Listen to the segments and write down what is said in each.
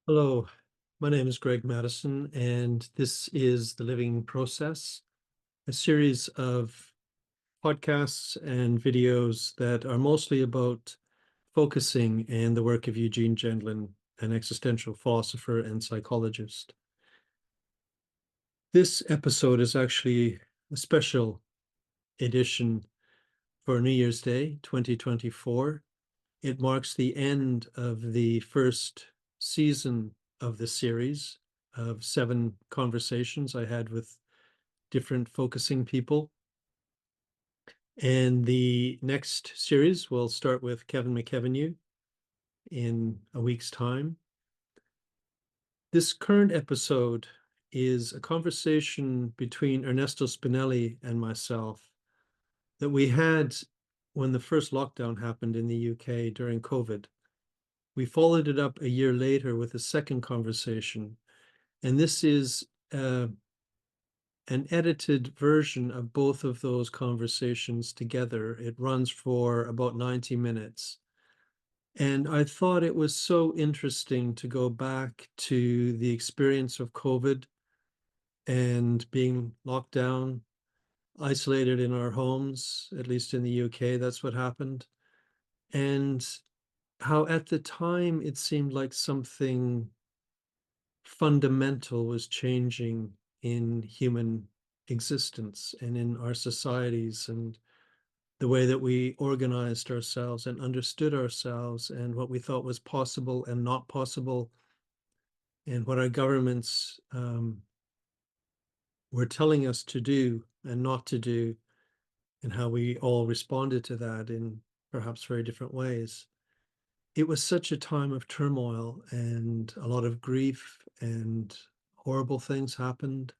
Hello, my name is Greg Madison, and this is The Living Process, a series of podcasts and videos that are mostly about focusing and the work of Eugene Gendlin, an existential philosopher and psychologist. This episode is actually a special edition for New Year's Day 2024. It marks the end of the first season of the series of 7 conversations I had with different focusing people. And the next series will start with Kevin McKevenue in a week's time. This current episode is a conversation between Ernesto Spinelli and myself that we had when the first lockdown happened in the UK during COVID. We followed it up a year later with a second conversation, and this is an edited version of both of those conversations together. It runs for about 90 minutes. And I thought it was so interesting to go back to the experience of COVID and being locked down, isolated in our homes, at least in the UK, that's what happened. And how at the time it seemed like something fundamental was changing in human existence and in our societies and the way that we organized ourselves and understood ourselves and what we thought was possible and not possible, and what our governments were telling us to do and not to do, and how we all responded to that in perhaps very different ways. It was such a time of turmoil and a lot of grief, and horrible things happened.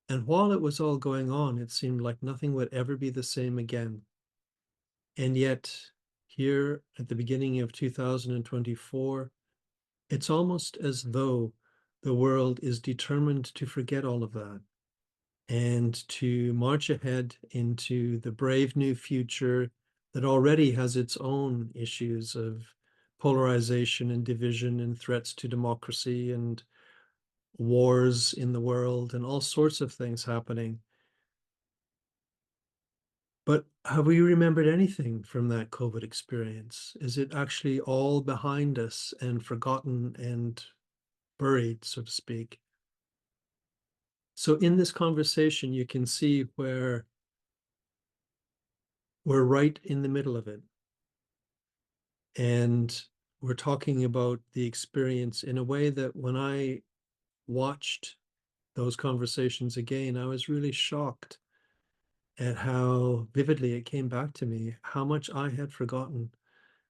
And while it was all going on, it seemed like nothing would ever be the same again. And yet, here at the beginning of 2024, it's almost as though the world is determined to forget all of that and to march ahead into the brave new future that already has its own issues of polarization and division and threats to democracy and wars in the world and all sorts of things happening. But have we remembered anything from that COVID experience? Is it actually all behind us and forgotten and buried, so to speak? So in this conversation, you can see where we're right in the middle of it. And we're talking about the experience in a way that when I watched those conversations again, I was really shocked at how vividly it came back to me, how much I had forgotten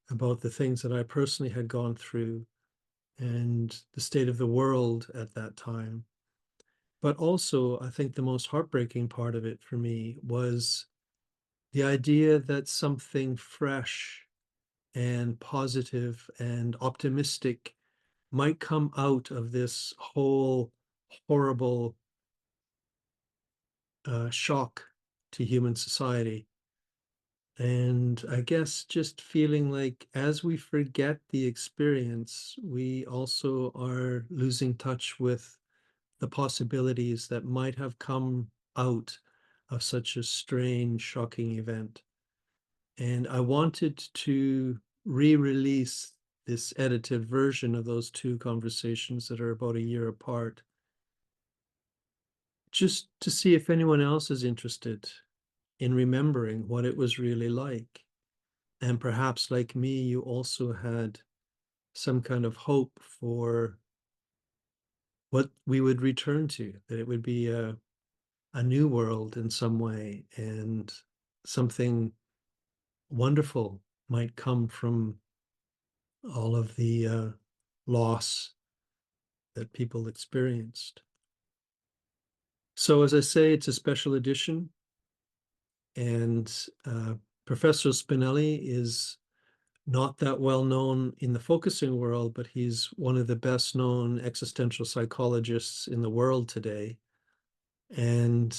about the things that I personally had gone through and the state of the world at that time. But also, I think the most heartbreaking part of it for me was the idea that something fresh and positive and optimistic might come out of this whole horrible shock to human society. And I guess just feeling like as we forget the experience, we also are losing touch with the possibilities that might have come out of such a strange, shocking event. And I wanted to re-release this edited version of those two conversations that are about a year apart, just to see if anyone else is interested in remembering what it was really like. And perhaps, like me, you also had some kind of hope for what we would return to, that it would be a new world in some way, and something wonderful might come from all of the loss that people experienced. So, as I say, it's a special edition, and Professor Spinelli is not that well known in the focusing world, but he's one of the best known existential psychologists in the world today. And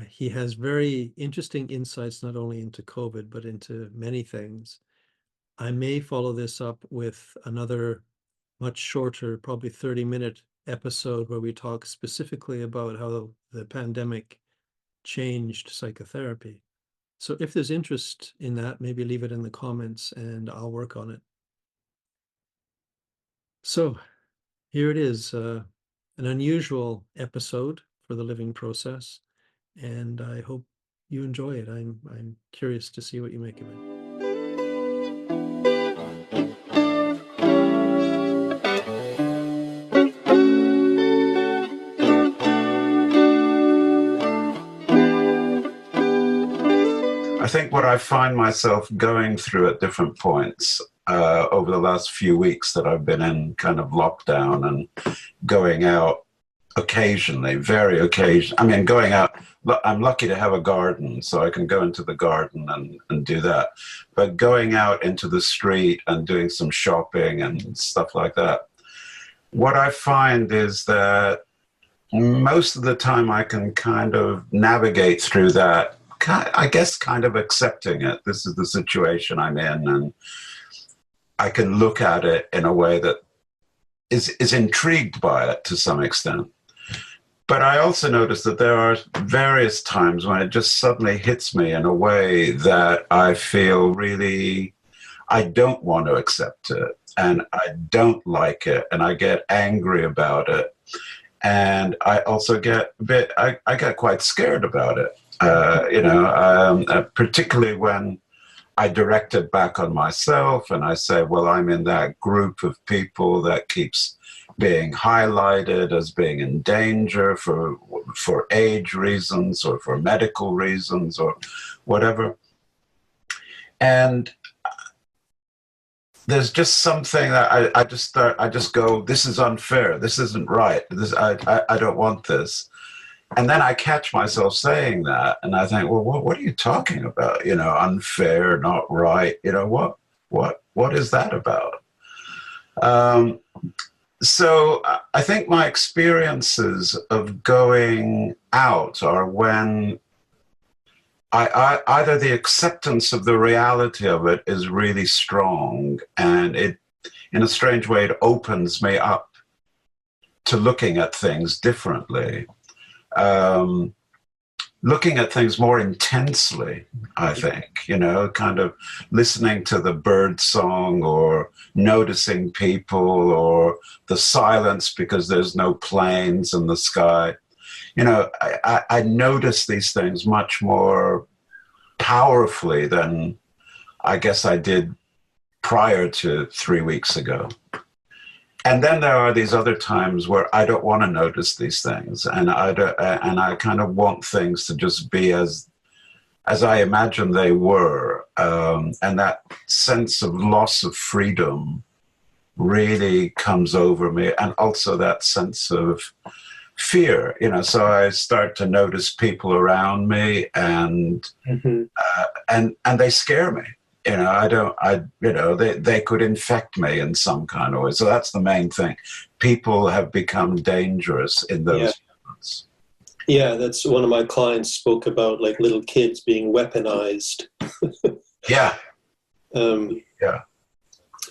he has very interesting insights, not only into COVID, but into many things. I may follow this up with another much shorter, probably 30-minute episode where we talk specifically about how the pandemic changed psychotherapy. So if there's interest in that, maybe leave it in the comments and I'll work on it. So here it is, an unusual episode for the living process, and I hope you enjoy it. I'm curious to see what you make of it. I think what I find myself going through at different points over the last few weeks that I've been in kind of lockdown and going out occasionally, very occasionally. I mean, going out, I'm lucky to have a garden, so I can go into the garden and do that. But going out into the street and doing some shopping and stuff like that, what I find is that most of the time I can kind of navigate through that, I guess kind of accepting it. This is the situation I'm in, and I can look at it in a way that is intrigued by it to some extent. But I also notice that there are various times when it just suddenly hits me in a way that I feel really, I don't want to accept it, and I don't like it, and I get angry about it. And I also get a bit, I get quite scared about it. Particularly when I direct it back on myself and I say, well, I'm in that group of people that keeps being highlighted as being in danger for age reasons or for medical reasons or whatever. And there's just something that I just go, this is unfair. This isn't right. I don't want this. And then I catch myself saying that, and I think, well, what are you talking about? You know, unfair, not right. You know, what is that about? So I think my experiences of going out are when I either the acceptance of the reality of it is really strong, and it, in a strange way, it opens me up to looking at things differently. Looking at things more intensely, I think, you know, kind of listening to the bird song or noticing people or the silence because there's no planes in the sky. You know, I notice these things much more powerfully than I guess I did prior to 3 weeks ago. And then there are these other times where I don't want to notice these things, and I kind of want things to just be as I imagine they were, and that sense of loss of freedom really comes over me, and also that sense of fear. You know, so I start to notice people around me, and and they scare me. You know, they could infect me in some kind of way. So that's the main thing. People have become dangerous in those moments. Yeah, that's one of my clients spoke about, like little kids being weaponized. Yeah.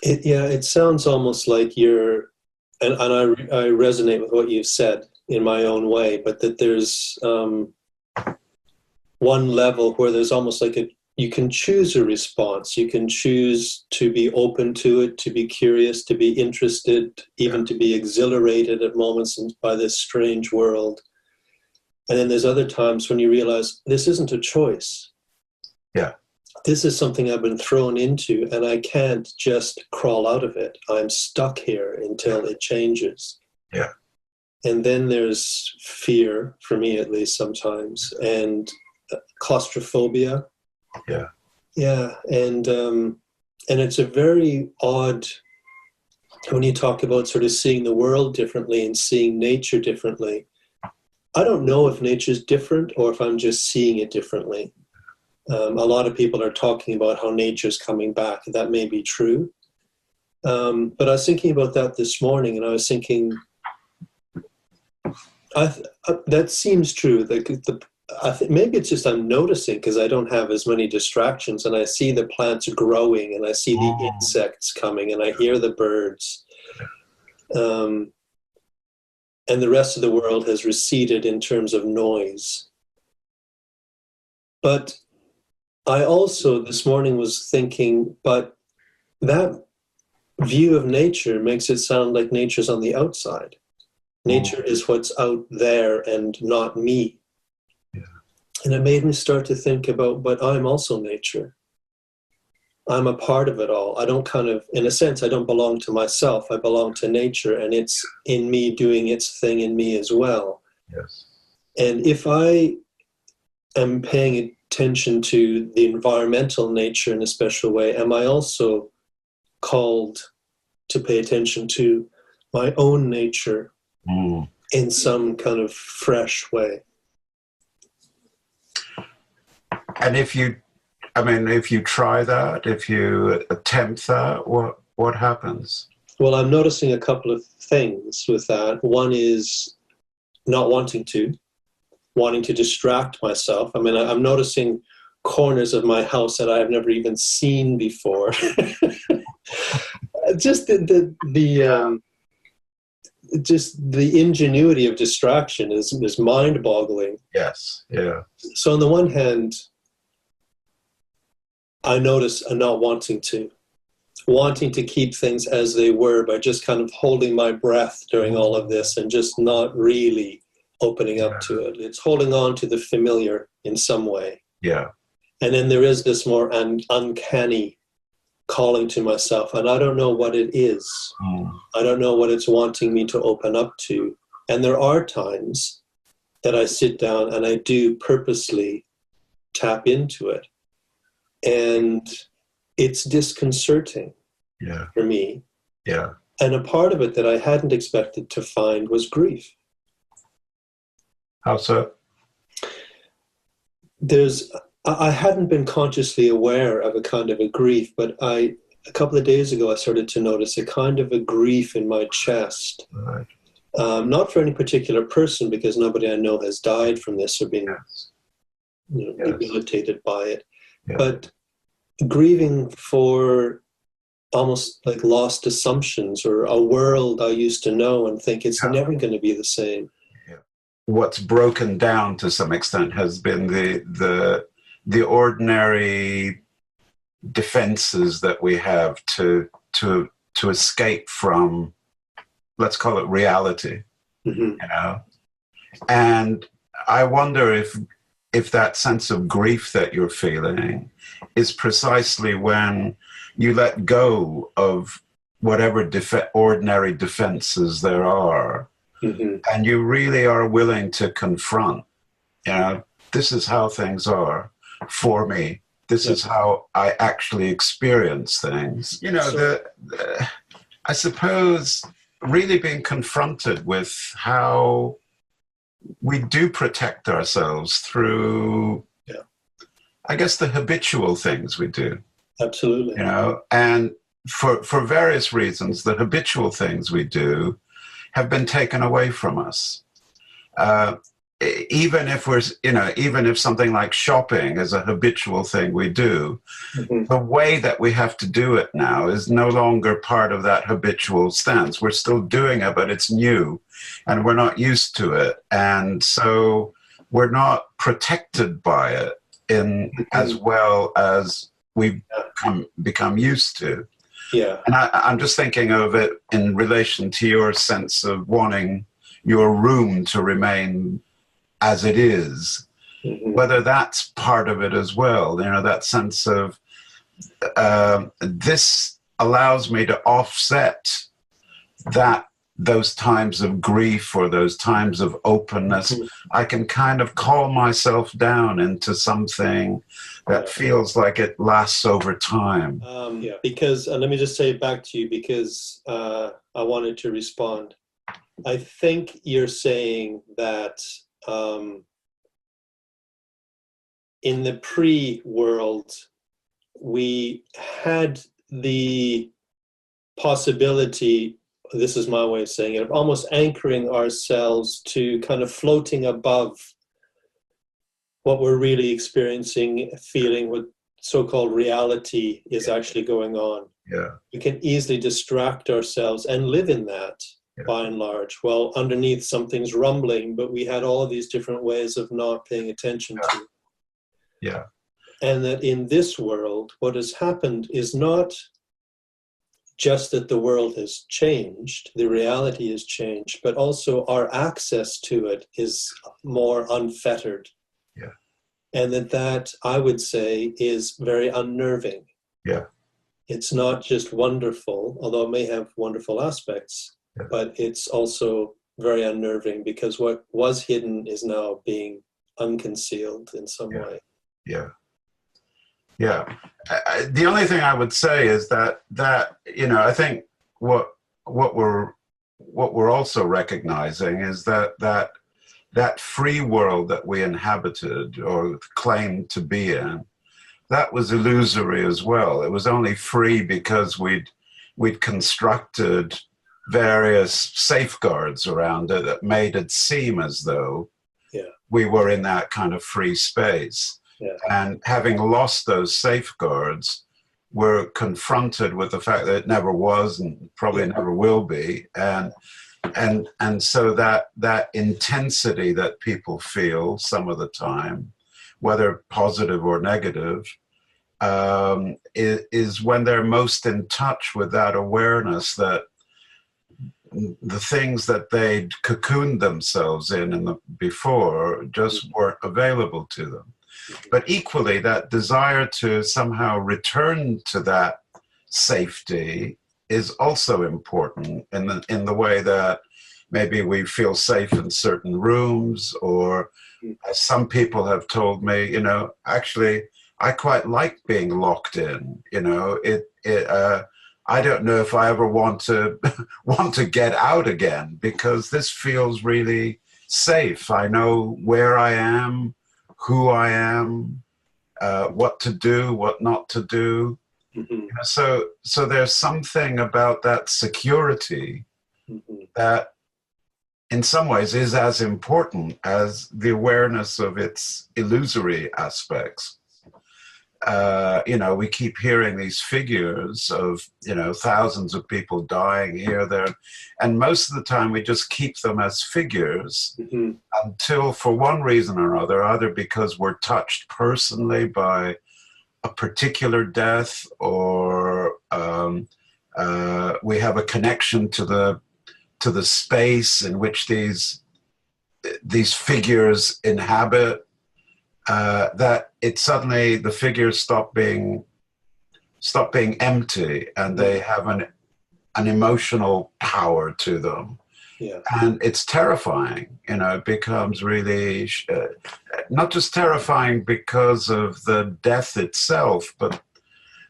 It sounds almost like you're, and I resonate with what you've said in my own way, but that there's one level where there's almost like you can choose a response. You can choose to be open to it, to be curious, to be interested, even to be exhilarated at moments by this strange world. And then there's other times when you realize this isn't a choice. Yeah. This is something I've been thrown into, and I can't just crawl out of it. I'm stuck here until it changes. Yeah. And then there's fear, for me at least sometimes, and claustrophobia. Yeah. Yeah, and it's a very odd, when you talk about sort of seeing the world differently and seeing nature differently. I don't know if nature's different or if I'm just seeing it differently. A lot of people are talking about how nature's coming back. That may be true. But I was thinking about that this morning, and I was thinking, that seems true. Maybe it's just I'm noticing because I don't have as many distractions, and I see the plants growing, and I see the insects coming, and I hear the birds. and the rest of the world has receded in terms of noise. But I also this morning was thinking, but that view of nature makes it sound like nature's on the outside. Nature is what's out there and not me. Yeah. And it made me start to think about, but I'm also nature. I'm a part of it all. I don't in a sense, I don't belong to myself. I belong to nature, and it's in me doing its thing in me as well. Yes. And if I am paying attention to the environmental nature in a special way, am I also called to pay attention to my own nature in some kind of fresh way? And if you try that, if you attempt that, what happens? Well, I'm noticing a couple of things with that. One is not wanting to distract myself. I mean, I'm noticing corners of my house that I have never even seen before. Just the ingenuity of distraction is mind-boggling. Yes, yeah. So on the one hand, I notice a not wanting to keep things as they were by just kind of holding my breath during all of this and just not really opening up to it. It's holding on to the familiar in some way. Yeah. And then there is this more uncanny calling to myself, and I don't know what it is. I don't know what it's wanting me to open up to. And there are times that I sit down and I do purposely tap into it. And it's disconcerting for me. Yeah. And a part of it that I hadn't expected to find was grief. How so? I hadn't been consciously aware of a kind of a grief, but a couple of days ago, I started to notice a kind of a grief in my chest. Right. Not for any particular person, because nobody I know has died from this or been debilitated by it, but grieving for almost like lost assumptions or a world I used to know and think it's never going to be the same. What's broken down to some extent has been the ordinary defenses that we have to escape from, let's call it reality, And I wonder if that sense of grief that you're feeling is precisely when you let go of whatever ordinary defenses there are, and you really are willing to confront, this is how things are for me. This is how I actually experience things. I suppose really being confronted with how we do protect ourselves through, I guess, the habitual things we do. Absolutely. And for various reasons, the habitual things we do have been taken away from us. Even if something like shopping is a habitual thing we do, the way that we have to do it now is no longer part of that habitual stance. We're still doing it, but it's new and we're not used to it. And so we're not protected by it as well as we've become used to. Yeah. And I'm just thinking of it in relation to your sense of wanting your room to remain as it is, whether that's part of it as well. That sense of this allows me to offset those times of grief or those times of openness. I can kind of calm myself down into something that feels like it lasts over time. Because, and let me just say it back to you because I wanted to respond. I think you're saying that in the pre-world, we had the possibility, this is my way of saying it, of almost anchoring ourselves to kind of floating above what we're really experiencing, feeling what so-called reality is actually going on. Yeah. We can easily distract ourselves and live in that. by and large. Well, underneath something's rumbling, but we had all of these different ways of not paying attention to. Yeah. And that in this world, what has happened is not just that the world has changed, the reality has changed, but also our access to it is more unfettered. Yeah. And that I would say is very unnerving. Yeah. It's not just wonderful, although it may have wonderful aspects, but it's also very unnerving because what was hidden is now being unconcealed in some way. Yeah. Yeah. The only thing I would say is that I think what we're also recognizing is that free world that we inhabited or claimed to be in, that was illusory as well. It was only free because we'd constructed various safeguards around it that made it seem as though we were in that kind of free space. Yeah. And having lost those safeguards, we're confronted with the fact that it never was and probably never will be. And so that intensity that people feel some of the time, whether positive or negative, is when they're most in touch with that awareness that the things that they'd cocooned themselves in before just weren't available to them. But equally, that desire to somehow return to that safety is also important in the way that maybe we feel safe in certain rooms, or as some people have told me, actually, I quite like being locked in. I don't know if I ever want to get out again because this feels really safe. I know where I am, who I am, what to do, what not to do. Mm-hmm. So there's something about that security that in some ways is as important as the awareness of its illusory aspects. We keep hearing these figures of, thousands of people dying here, there, and most of the time we just keep them as figures until, for one reason or another, either because we're touched personally by a particular death, or we have a connection to the space in which these figures inhabit. That it suddenly, the figures stop being empty, and they have an emotional power to them. Yeah. And it's terrifying. It becomes really not just terrifying because of the death itself, but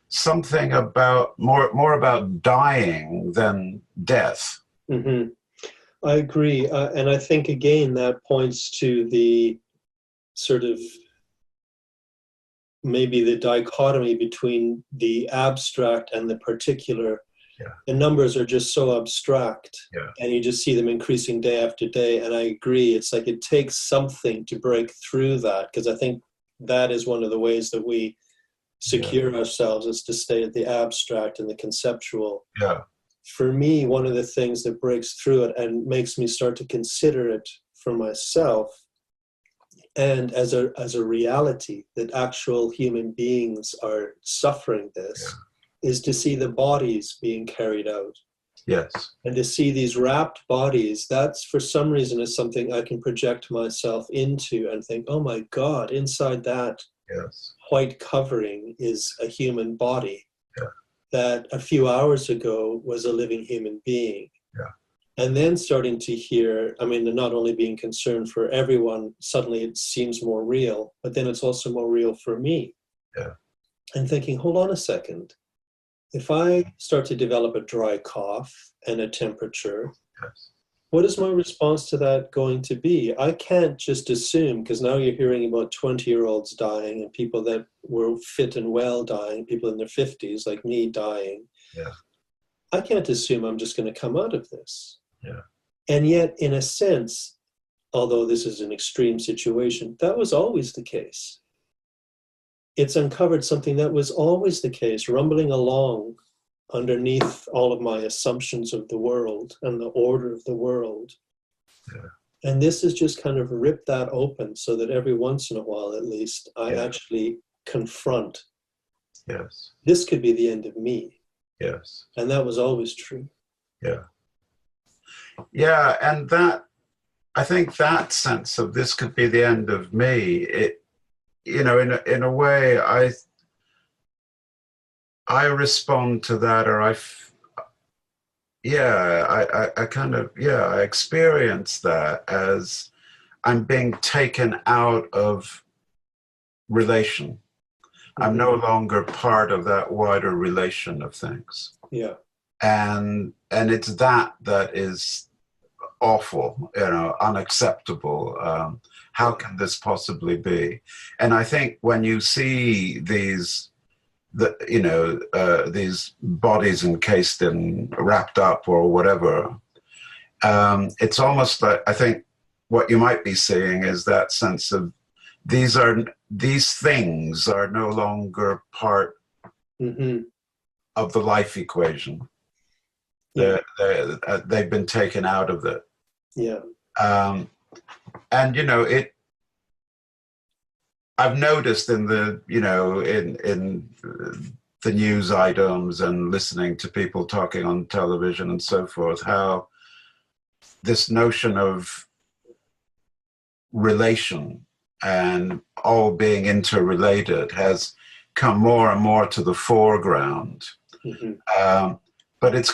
something about more about dying than death. Mm-hmm. I agree, and I think again that points to the sort of maybe the dichotomy between the abstract and the particular. Yeah. The numbers are just so abstract, and you just see them increasing day after day. And I agree, it's like it takes something to break through that, because I think that is one of the ways that we secure ourselves, is to stay at the abstract and the conceptual. Yeah. For me, one of the things that breaks through it and makes me start to consider it for myself, and as a reality that actual human beings are suffering this, is to see the bodies being carried out. Yes. And to see these wrapped bodies, that's for some reason is something I can project myself into and think, oh my God, inside that white covering is a human body that a few hours ago was a living human being. Yeah. And then starting to hear, not only being concerned for everyone, suddenly it seems more real, but then it's also more real for me. Yeah. And thinking, hold on a second. If I start to develop a dry cough and a temperature, what is my response to that going to be? I can't just assume, because now you're hearing about 20-year-olds dying and people that were fit and well dying, people in their 50s like me dying. Yeah. I can't assume I'm just going to come out of this. Yeah. And yet, in a sense, although this is an extreme situation, that was always the case. It's uncovered something that was always the case, rumbling along underneath all of my assumptions of the world and the order of the world. Yeah. And this has just kind of ripped that open so that every once in a while, at least, I actually confront. Yes. This could be the end of me. Yes. And that was always true. Yeah. Yeah. And that, I think that sense of this could be the end of me, it, you know, in a way, I respond to that, or I kind of, I experience that as I'm being taken out of relation. Mm-hmm. I'm no longer part of that wider relation of things. Yeah. And it's that is awful, you know, unacceptable. How can this possibly be? And I think when you see these these bodies encased in, wrapped up or whatever, it's almost like, I think what you might be seeing is that sense of these things are no longer part mm-hmm. of the life equation. Yeah. They've been taken out of it. Yeah. And you know, I've noticed in the, you know, in the news items and listening to people talking on television and so forth, how this notion of relation and all being interrelated has come more and more to the foreground. Mm-hmm. But it's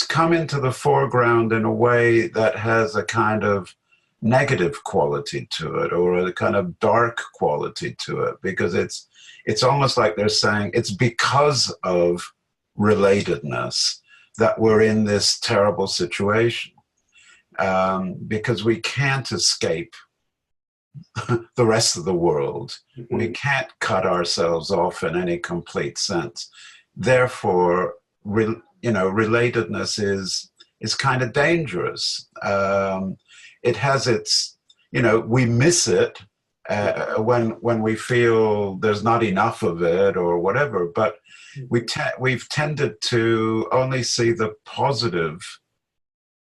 come into the foreground in a way that has a kind of negative quality to it, or a kind of dark quality to it, because it's almost like they're saying it's because of relatedness that we're in this terrible situation, because we can't escape the rest of the world. Mm-hmm. We can't cut ourselves off in any complete sense. Therefore, relatedness is kind of dangerous. It has its, you know, we miss it when we feel there's not enough of it or whatever, but we've tended to only see the positive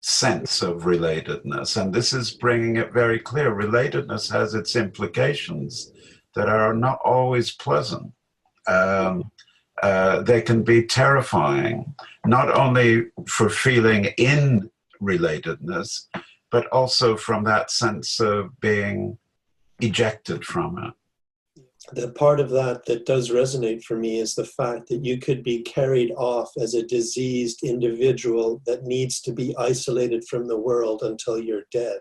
sense of relatedness, and this is bringing it very clear. Relatedness has its implications that are not always pleasant. They can be terrifying, not only for feeling in relatedness, but also from that sense of being ejected from it. The part of that does resonate for me is the fact that you could be carried off as a diseased individual that needs to be isolated from the world until you're dead.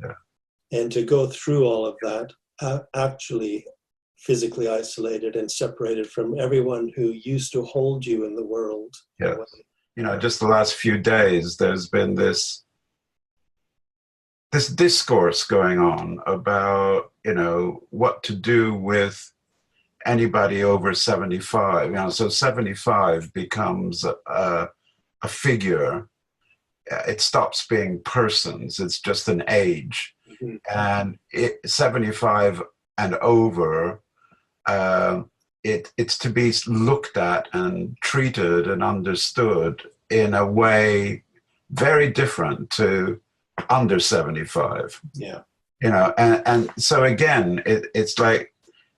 Yeah. And to go through all of that, actually physically isolated and separated from everyone who used to hold you in the world. Yeah. You know, just the last few days, there's been this discourse going on about, you know, what to do with anybody over 75. You know, so 75 becomes a figure. It stops being persons. It's just an age. Mm-hmm. And 75 and over, it's to be looked at and treated and understood in a way very different to under 75. Yeah. You know, and so again, it's like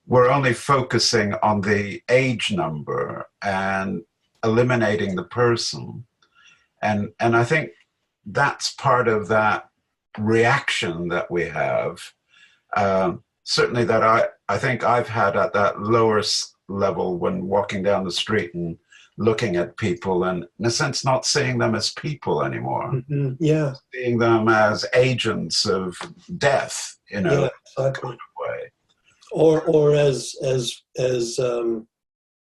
we're only focusing on the age number and eliminating the person. And I think that's part of that reaction that we have. Certainly that I think I've had at that lower level when walking down the street and looking at people and, in a sense, not seeing them as people anymore. Mm-hmm. Yeah. Seeing them as agents of death, you know, yeah, exactly. kind of way. Or as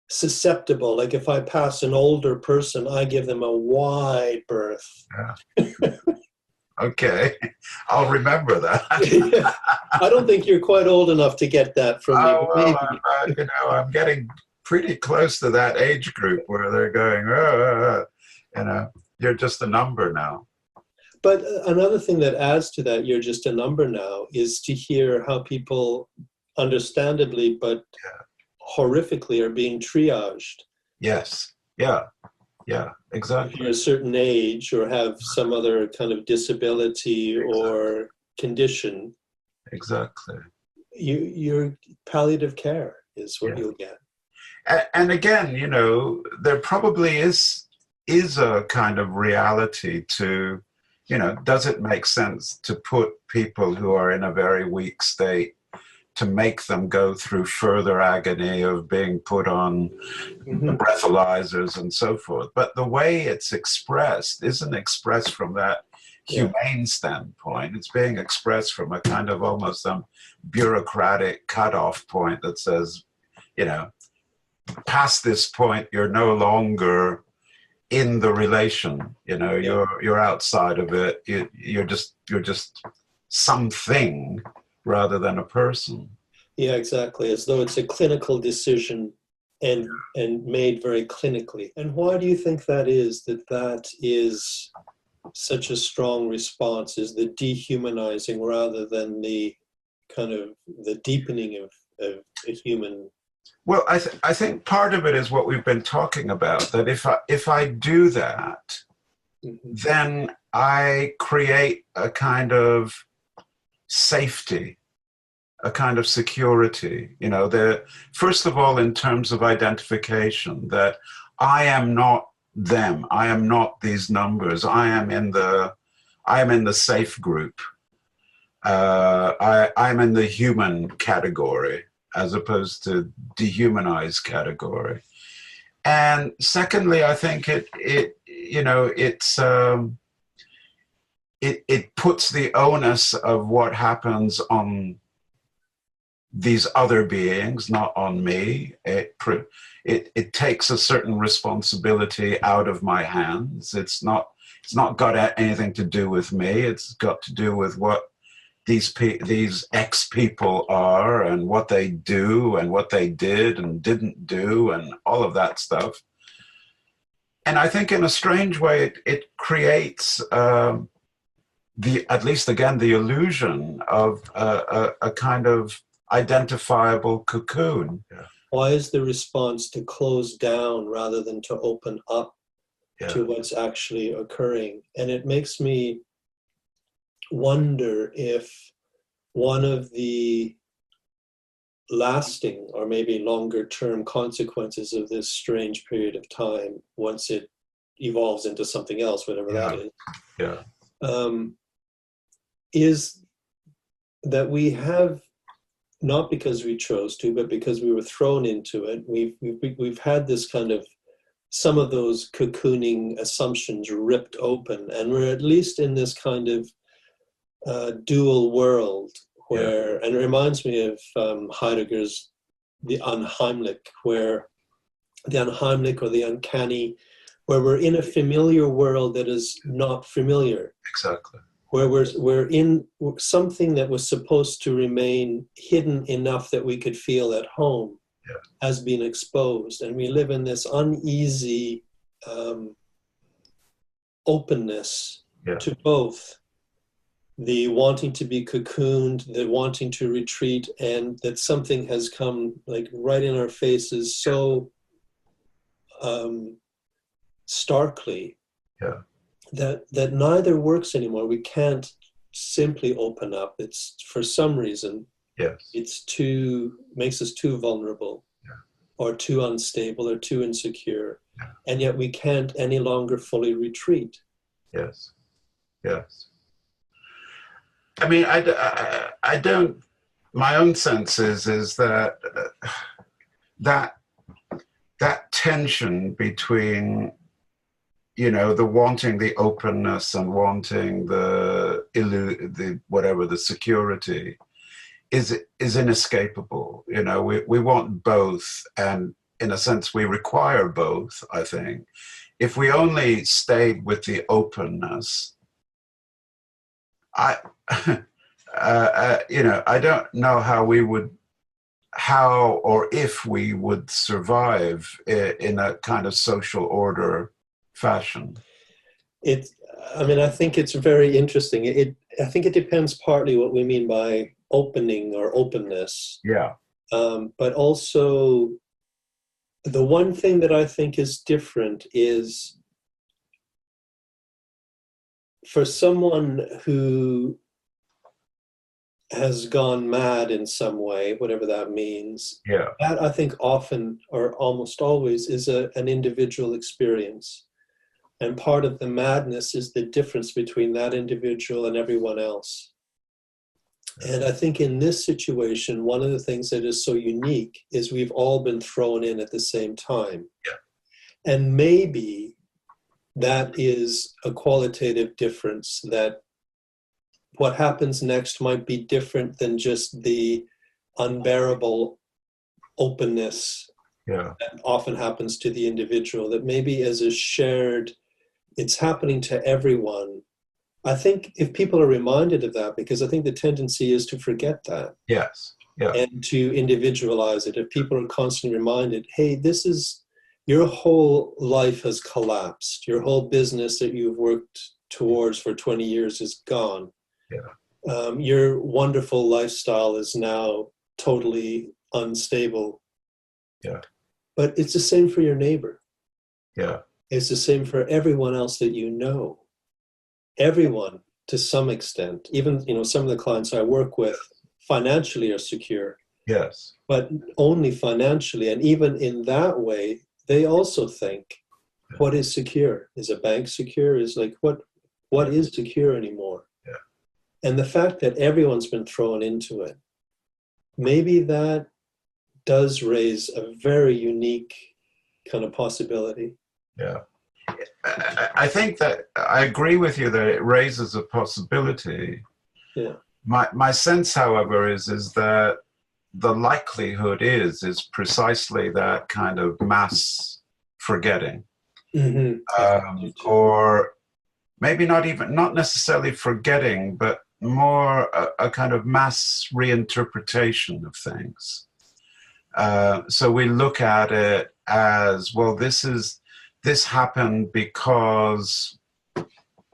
susceptible. Like if I pass an older person, I give them a wide berth. Yeah. Okay, I'll remember that. Yeah. I don't think you're quite old enough to get that from me. Oh, well, you know, I'm getting pretty close to that age group where they're going, you know, you're just a number now. But another thing that adds to that, you're just a number now, is to hear how people, understandably but horrifically, are being triaged. Yes. Yeah. Yeah, If exactly. you're a certain age or have some other kind of disability or condition, Exactly. your palliative care is what Yeah. you'll get. And again, there probably is a kind of reality to, does it make sense to put people who are in a very weak state, to make them go through further agony of being put on Mm-hmm. breathalyzers and so forth? But the way it's expressed isn't expressed from that Yeah. humane standpoint. It's being expressed from a kind of almost some bureaucratic cutoff point that says, you know, past this point, you're no longer in the relation. Yeah. You're outside of it. You're just something rather than a person. Yeah, exactly. As though it's a clinical decision and made very clinically. And why do you think that is? That is such a strong response, is the dehumanizing rather than the kind of the deepening of a human. Well, I think part of it is what we've been talking about. That if I do that, Mhm. then I create a kind of safety, a kind of security. First of all, in terms of identification, that I am not them. I am not these numbers. I am in the safe group. I'm in the human category as opposed to dehumanized category. And secondly, I think it puts the onus of what happens on these other beings, not on me. It takes a certain responsibility out of my hands. It's not got anything to do with me. It's got to do with what these ex people are and what they do and what they did and didn't do and all of that stuff. And I think in a strange way, it creates at least again, the illusion of a kind of identifiable cocoon. Yeah. Why is the response to close down rather than to open up to what's actually occurring? And it makes me wonder if one of the lasting or maybe longer term consequences of this strange period of time, once it evolves into something else, whatever that is, is that we have, not because we chose to, but because we were thrown into it, we've had this kind of, some of those cocooning assumptions ripped open, and we're at least in this kind of dual world where, and it reminds me of Heidegger's The Unheimlich, where the unheimlich or the uncanny, where we're in a familiar world that is not familiar. Exactly. Where we're in something that was supposed to remain hidden enough that we could feel at home has been exposed, and we live in this uneasy openness to both the wanting to be cocooned, the wanting to retreat, and that something has come like right in our faces so starkly that neither works anymore. We can't simply open up. It's, for some reason, it's makes us too vulnerable or too unstable or too insecure. And yet we can't any longer fully retreat. Yes. I mean, I don't, my own sense is that that tension between, the wanting the openness and wanting the whatever, the security is inescapable. We want both, and in a sense we require both, I think. If we only stayed with the openness, I don't know how or if we would survive in a kind of social order fashion. I think it's very interesting. I think it depends partly what we mean by opening or openness. Yeah. But also, The one thing that I think is different is for someone who has gone mad in some way, whatever that means, Yeah. that I think often or almost always is an individual experience. And part of the madness is the difference between that individual and everyone else. And I think in this situation, one of the things that is so unique is we've all been thrown in at the same time. Yeah. And maybe that is a qualitative difference, that what happens next might be different than just the unbearable openness Yeah. that often happens to the individual, that maybe as a shared, it's happening to everyone. I think if people are reminded of that, because I think the tendency is to forget that. Yes. Yeah. And to individualize it. If people are constantly reminded, hey, this is, your whole life has collapsed. Your whole business that you've worked towards for 20 years is gone. Yeah. Your wonderful lifestyle is now totally unstable. Yeah. But it's the same for your neighbor. Yeah. It's the same for everyone else that you know. Everyone, to some extent, even some of the clients I work with financially are secure. Yes. But only financially. And even in that way, they also think, what is secure? Is a bank secure? Is like, what is secure anymore? Yeah. And the fact that everyone's been thrown into it, maybe that does raise a very unique kind of possibility. Yeah. I think that I agree with you that it raises a possibility. Yeah. My sense, however, is that the likelihood is precisely that kind of mass forgetting. Mm-hmm. Or maybe not necessarily forgetting, but more a kind of mass reinterpretation of things. So we look at it as, well, this happened because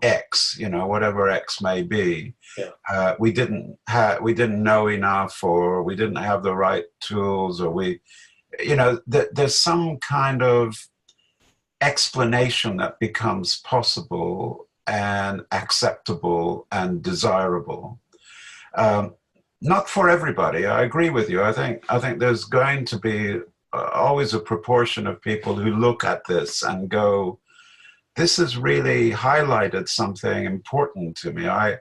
X, whatever X may be. Yeah. We didn't know enough, or we didn't have the right tools, or there's some kind of explanation that becomes possible and acceptable and desirable. Not for everybody. I agree with you. I think there's going to be always a proportion of people who look at this and go, this has really highlighted something important to me. I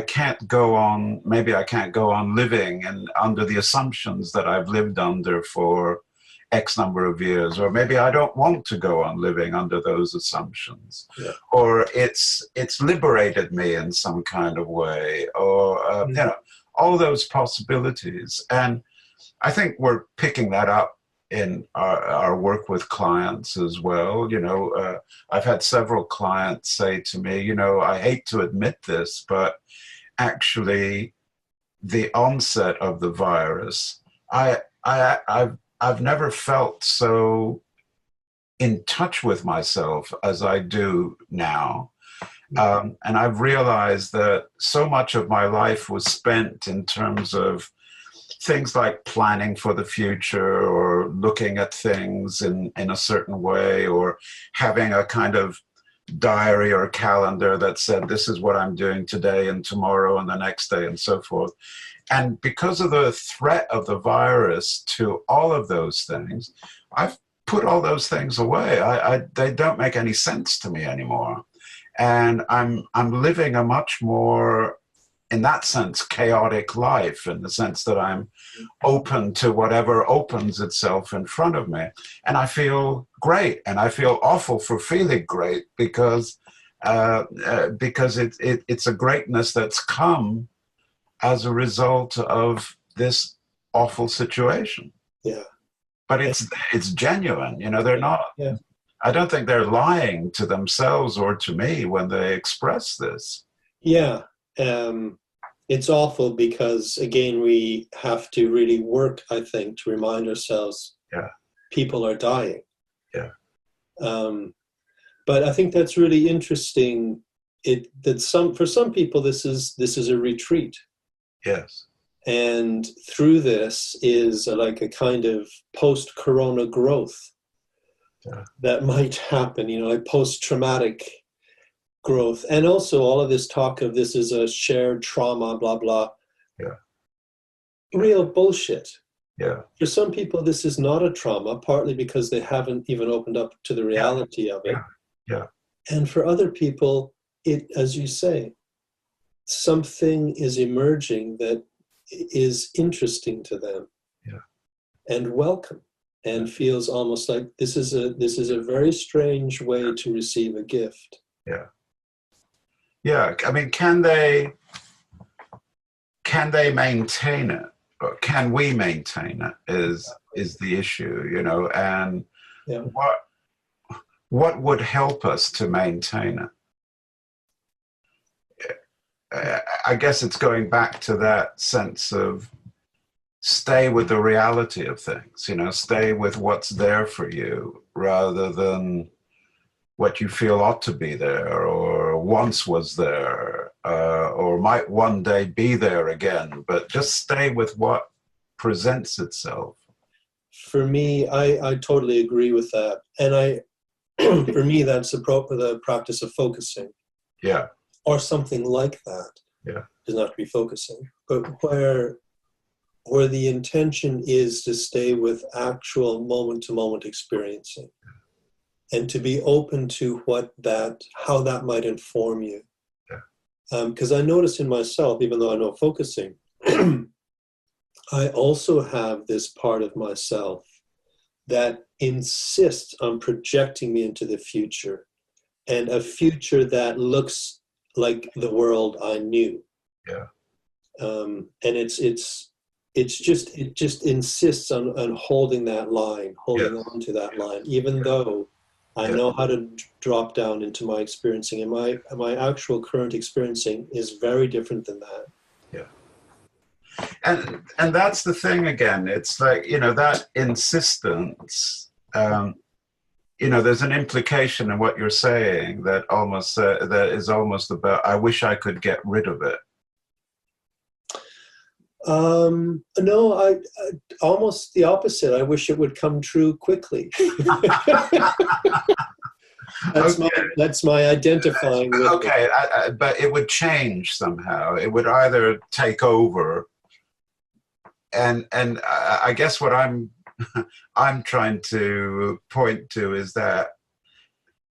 can't go on living and under the assumptions that I've lived under for X number of years, or maybe I don't want to go on living under those assumptions. Yeah. Or it's liberated me in some kind of way, or all those possibilities. And I think we're picking that up in our work with clients as well. I've had several clients say to me, I hate to admit this, but actually the onset of the virus, I've never felt so in touch with myself as I do now. And I've realized that so much of my life was spent in terms of things like planning for the future, or looking at things in a certain way, or having a kind of diary or calendar that said, this is what I'm doing today and tomorrow and the next day and so forth. And because of the threat of the virus to all of those things, I've put all those things away. They don't make any sense to me anymore. And I'm living a much more, in that sense, chaotic life, in the sense that I'm open to whatever opens itself in front of me. And I feel great, and I feel awful for feeling great, because it's a greatness that's come as a result of this awful situation. Yeah. But it's genuine, they're not. Yeah. I don't think they're lying to themselves or to me when they express this. Yeah. It's awful because, again, we have to really work, I think, to remind ourselves, people are dying. Yeah. But I think that's really interesting. For some people, this is a retreat. Yes. And through this is like a kind of post-corona growth that might happen, like post-traumatic growth. And also all of this talk of this is a shared trauma, blah, blah. Yeah. Real bullshit. Yeah. For some people, this is not a trauma, partly because they haven't even opened up to the reality of it. Yeah. And for other people, it, as you say, something is emerging that is interesting to them and welcome, and feels almost like this is a very strange way to receive a gift. Yeah. I mean, can they maintain it, or can we maintain it is the issue, and what would help us to maintain it? I guess it's going back to that sense of stay with the reality of things, stay with what's there for you rather than what you feel ought to be there or once was there or might one day be there again, but just stay with what presents itself. For me, I totally agree with that. And for me, that's the practice of focusing. Yeah. Or something like that. Yeah. Does not have to be focusing, but where the intention is to stay with actual moment-to-moment experiencing, and to be open to how that might inform you. Because I notice in myself, even though I know focusing, I also have this part of myself that insists on projecting me into the future, and a future that looks like the world I knew. And it just insists on holding that line, holding on to that line, even though I know how to drop down into my experiencing, and my actual current experiencing is very different than that. And that's the thing again. It's like, that insistence, there's an implication in what you're saying that is almost about, I wish I could get rid of it. No, I almost the opposite. I wish it would come true quickly. That's my identifying with okay, but it would change somehow. It would either take over, and I guess what I'm trying to point to is that,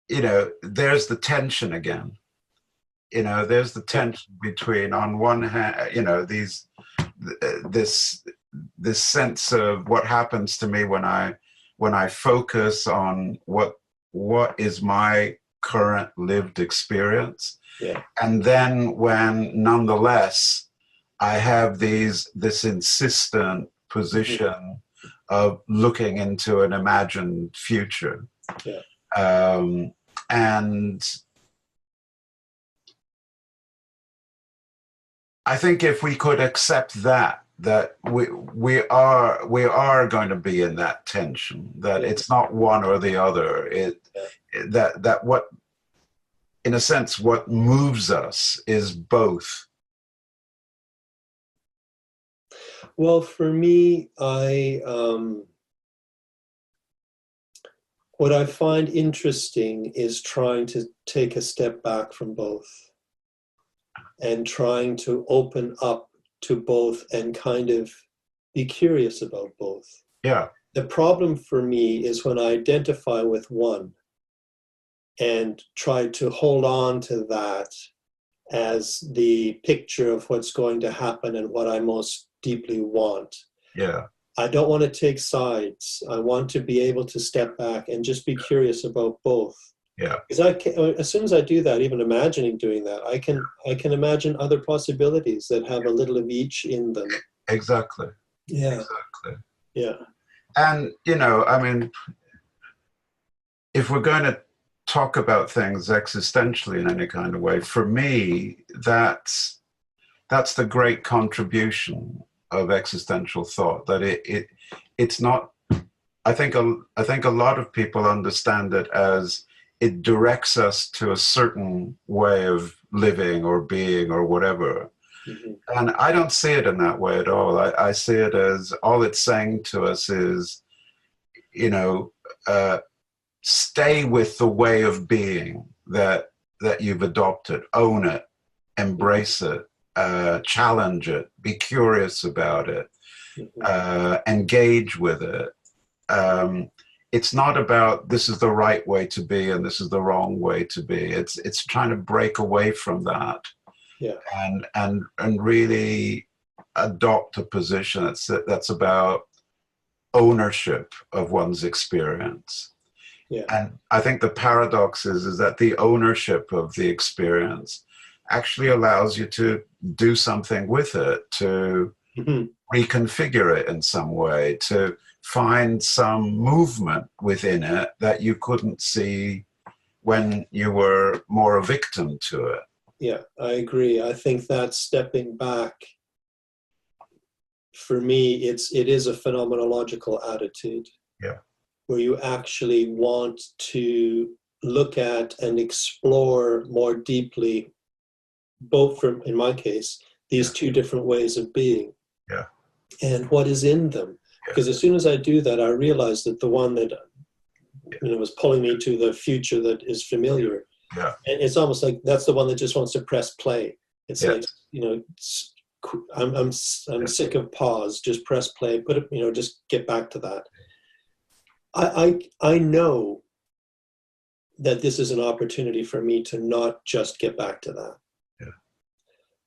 there's the tension again. There's the tension between, on one hand, this sense of what happens to me when I focus on what is my current lived experience, and then when nonetheless I have this insistent position of looking into an imagined future. And I think if we could accept that we are going to be in that tension, that it's not one or the other, that what, in a sense, what moves us is both. Well, for me, what I find interesting is trying to take a step back from both and trying to open up to both and kind of be curious about both. The problem for me is when I identify with one and try to hold on to that as the picture of what's going to happen and what I most deeply want. I don't want to take sides. I want to be able to step back and just be curious about both. Because as soon as I do that, even imagining doing that, I can imagine other possibilities that have a little of each in them. Exactly. Exactly. And I mean, if we're going to talk about things existentially in any kind of way, for me, that's the great contribution of existential thought. That it's not. I think a lot of people understand it as it directs us to a certain way of living or being or whatever, Mhm. And I don't see it in that way at all. I see it as all it's saying to us is, you know, stay with the way of being that you've adopted, own it, embrace it, challenge it, be curious about it, engage with it. It's not about this is the right way to be and this is the wrong way to be. It's trying to break away from that, Yeah. and really adopt a position that's about ownership of one's experience. Yeah. And I think the paradox is that the ownership of the experience actually allows you to do something with it, to reconfigure it in some way, to find some movement within it that you couldn't see when you were more a victim to it. Yeah, I agree. I think that stepping back, for me, it is a phenomenological attitude. Yeah. Where you actually want to look at and explore more deeply, both from, in my case, these two different ways of being. Yeah. And what is in them. Because as soon as I do that, I realize that the one that was pulling me to the future that is familiar. Yeah. And it's almost like that's the one that just wants to press play. It's like, I'm sick of pause, just press play, put it, just get back to that. I know that this is an opportunity for me to not just get back to that.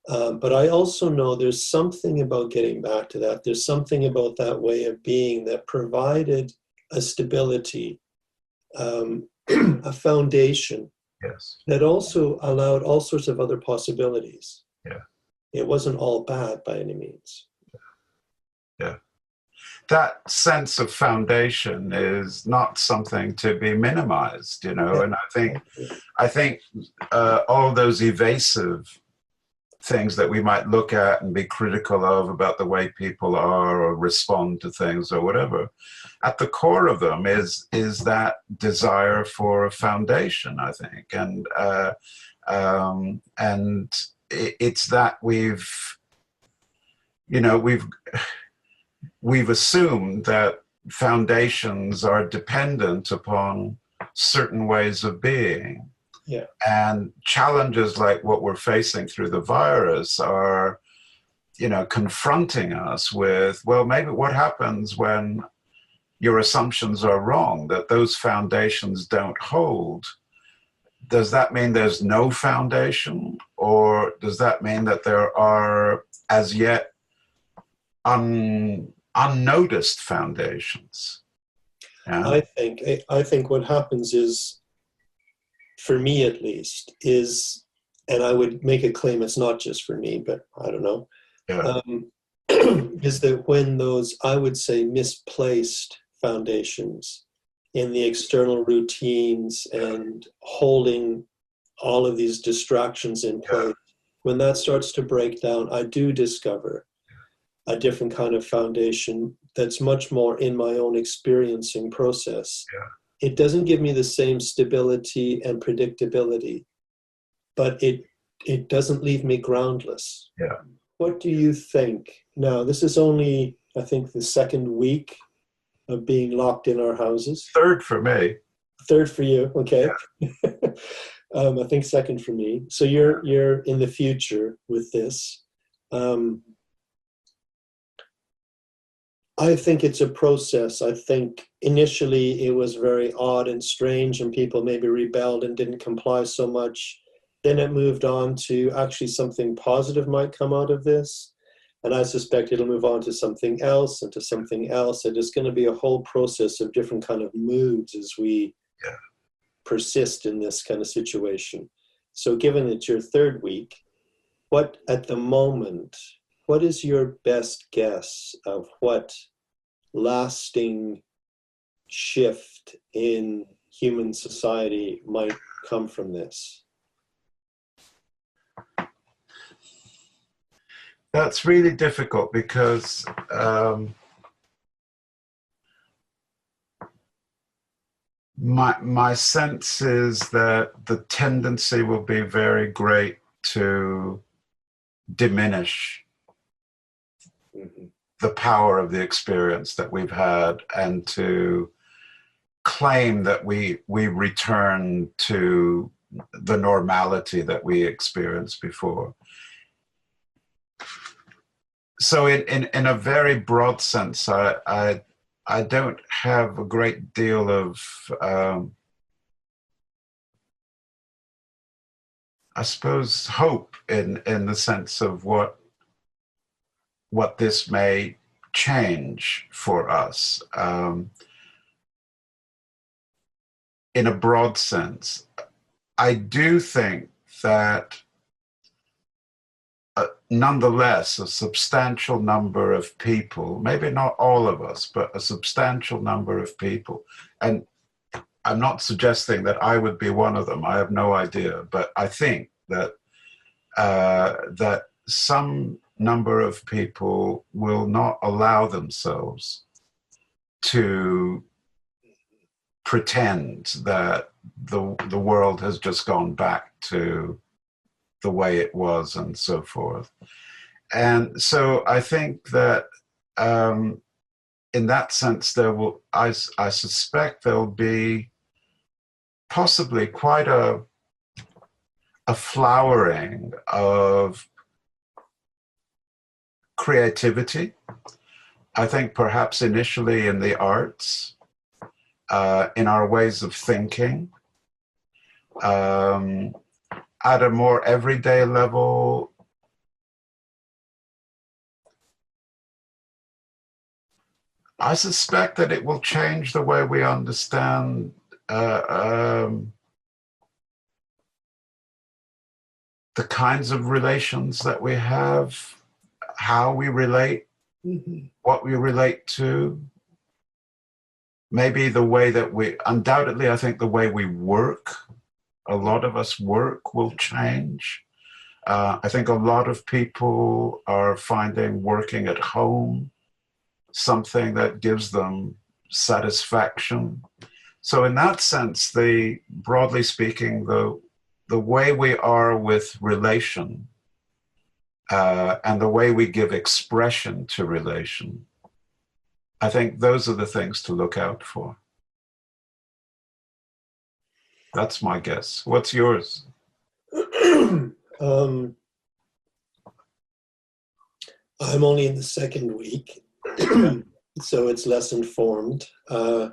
But I also know there's something about getting back to that. There's something about that way of being that provided a stability, a foundation that also allowed all sorts of other possibilities. Yeah. It wasn't all bad by any means. Yeah. That sense of foundation is not something to be minimized, and I think all those evasive things that we might look at and be critical of about the way people are or respond to things or whatever, at the core of them is that desire for a foundation, I think, and it's that we've assumed that foundations are dependent upon certain ways of being. Yeah. And challenges like what we're facing through the virus are, confronting us with, well, maybe what happens when your assumptions are wrong, that those foundations don't hold? Does that mean there's no foundation? Or does that mean that there are as yet unnoticed foundations? Yeah. I think what happens is, for me at least, is, and I would make a claim it's not just for me, but I don't know, is that when those, I would say, misplaced foundations in the external routines and holding all of these distractions in place, when that starts to break down, I do discover a different kind of foundation that's much more in my own experiencing process. It doesn't give me the same stability and predictability, but it doesn't leave me groundless. Yeah. What do you think? Now, this is only, I think, the second week of being locked in our houses. Third for me. Third for you, okay. Yeah. I think second for me. So you're in the future with this. I think it's a process. I think initially it was very odd and strange, and people maybe rebelled and didn't comply so much. Then it moved on to actually something positive might come out of this. And I suspect it'll move on to something else and to something else. And it's going to be a whole process of different kind of moods as we persist in this kind of situation. So given it's your third week, what at the moment, what is your best guess of what lasting shift in human society might come from this? That's really difficult because my sense is that the tendency will be very great to diminish Mm-hmm. the power of the experience that we've had, and to claim that we return to the normality that we experienced before. So in a very broad sense, I don't have a great deal of I suppose hope in the sense of what this may change for us. In a broad sense, I do think that nonetheless, a substantial number of people, maybe not all of us, but a substantial number of people, and I'm not suggesting that I would be one of them, I have no idea, but I think that that some number of people will not allow themselves to pretend that the world has just gone back to the way it was and so forth. And so I think that in that sense, there will, I suspect there'll be possibly quite a flowering of creativity. I think perhaps initially in the arts, in our ways of thinking, at a more everyday level. I suspect that it will change the way we understand the kinds of relations that we have, how we relate, what we relate to. Maybe the way that undoubtedly, I think the way we work, a lot of us work, will change. I think a lot of people are finding working at home something that gives them satisfaction. So in that sense, broadly speaking, the way we are with relation and the way we give expression to relation, I think those are the things to look out for. That's my guess. What's yours? I'm only in the second week, so it's less informed. I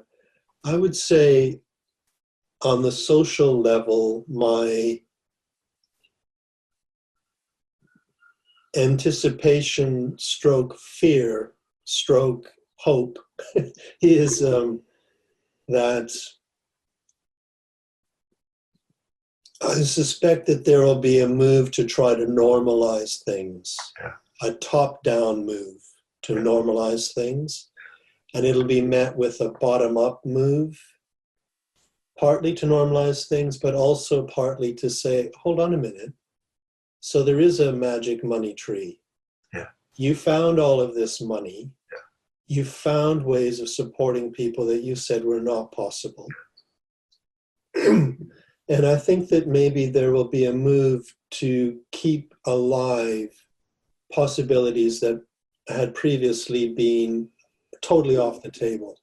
would say on the social level, my anticipation stroke fear stroke hope is that I suspect that there will be a move to try to normalize things, a top-down move to normalize things, and it'll be met with a bottom-up move, partly to normalize things, but also partly to say, hold on a minute, so there is a magic money tree. Yeah. You found all of this money. Yeah. You found ways of supporting people that you said were not possible. And I think that maybe there will be a move to keep alive possibilities that had previously been totally off the table.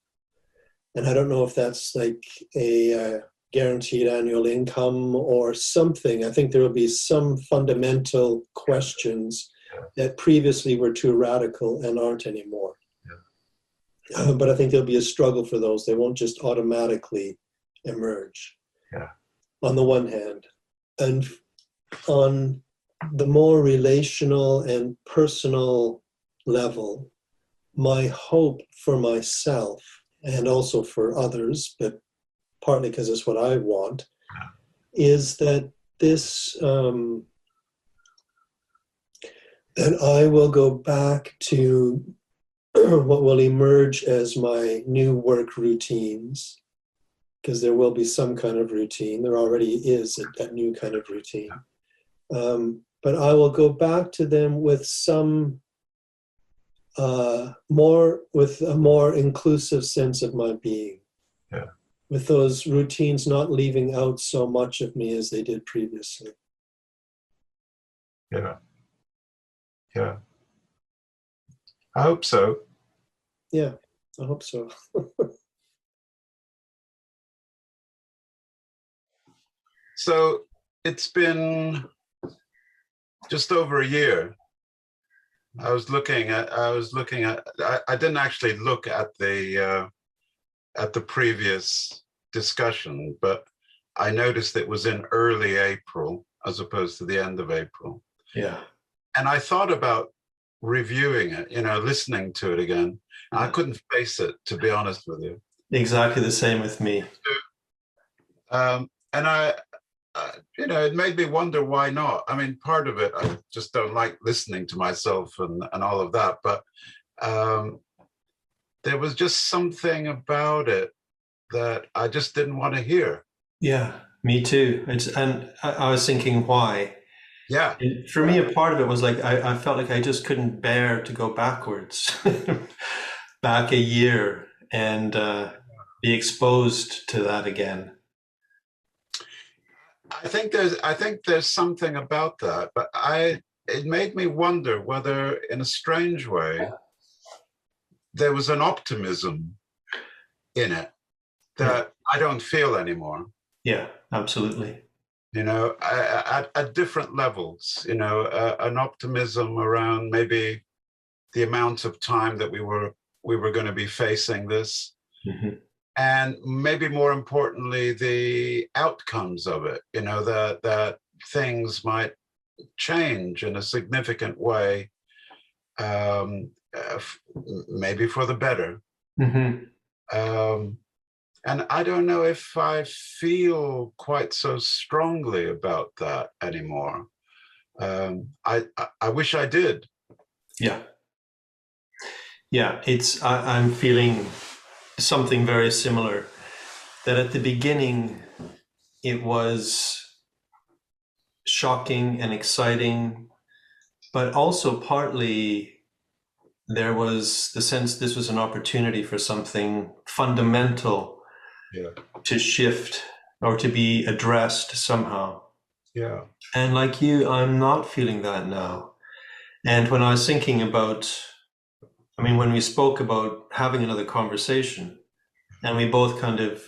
And I don't know if that's like a guaranteed annual income or something. I think there will be some fundamental questions that previously were too radical and aren't anymore. Yeah. But I think there'll be a struggle for those. They won't just automatically emerge. Yeah. On the one hand. And on the more relational and personal level, my hope for myself and also for others, but partly because it's what I want, is that this, that I will go back to what will emerge as my new work routines, because there will be some kind of routine. There already is that new kind of routine. But I will go back to them with some with a more inclusive sense of my being. Yeah. With those routines not leaving out so much of me as they did previously. Yeah. Yeah. I hope so. Yeah, I hope so. So it's been just over a year. I didn't actually look at the previous discussion, but I noticed it was in early April as opposed to the end of April. Yeah. And I thought about reviewing it, listening to it again. And I couldn't face it, to be honest with you. Exactly the same with me. And it made me wonder why not. I mean, part of it, I just don't like listening to myself and all of that. But there was just something about it that I just didn't want to hear. Yeah, me too. And I was thinking why. Yeah. And for me, a part of it was like I felt like I just couldn't bear to go backwards, back a year, and be exposed to that again. I think there's something about that, but it made me wonder whether, in a strange way, there was an optimism in it that I don't feel anymore. Yeah, absolutely. At different levels, an optimism around maybe the amount of time that we were going to be facing this. Mm-hmm. And maybe more importantly, the outcomes of it, that things might change in a significant way, maybe for the better. Mm-hmm. And I don't know if I feel quite so strongly about that anymore. I wish I did. Yeah. Yeah, I'm feeling something very similar, that at the beginning it was shocking and exciting, but also partly there was the sense this was an opportunity for something fundamental to shift or to be addressed somehow. Yeah. And like you, I'm not feeling that now. And when I was thinking about, when we spoke about having another conversation, and we both kind of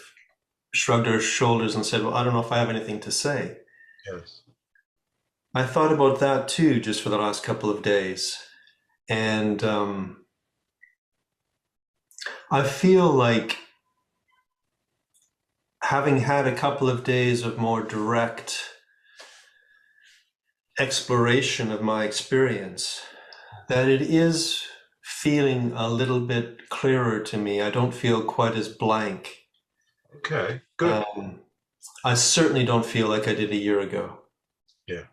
shrugged our shoulders and said, well, I don't know if I have anything to say. Yes. I thought about that too, just for the last couple of days. And I feel like, having had a couple of days of more direct exploration of my experience, that it is feeling a little bit clearer to me. I don't feel quite as blank. Okay, good. I certainly don't feel like I did a year ago. Yeah.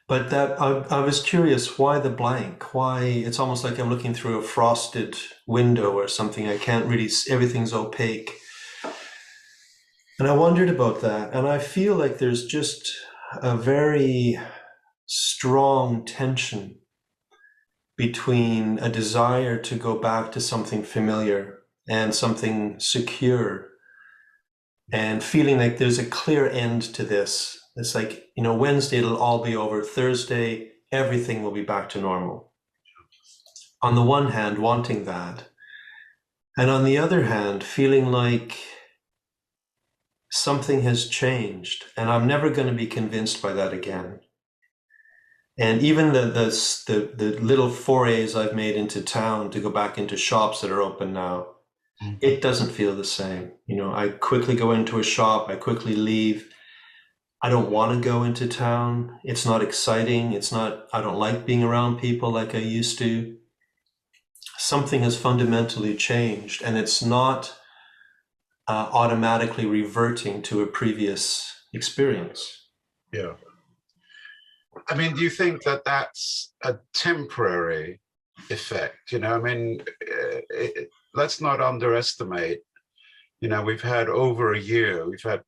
But that I was curious, why the blank? Why it's almost like I'm looking through a frosted window or something. I can't really see, everything's opaque. And I wondered about that. And I feel like there's just a very strong tension between a desire to go back to something familiar and something secure, and feeling like there's a clear end to this. It's like, Wednesday it'll all be over. Thursday, everything will be back to normal. On the one hand, wanting that. And on the other hand, feeling like something has changed, and I'm never going to be convinced by that again. And even the little forays I've made into town to go back into shops that are open now, it doesn't feel the same. I quickly go into a shop, I quickly leave. I don't want to go into town. It's not exciting. I don't like being around people like I used to. Something has fundamentally changed, and it's not automatically reverting to a previous experience. Yeah. Do you think that that's a temporary effect? Let's not underestimate. We've had over a year. We've had,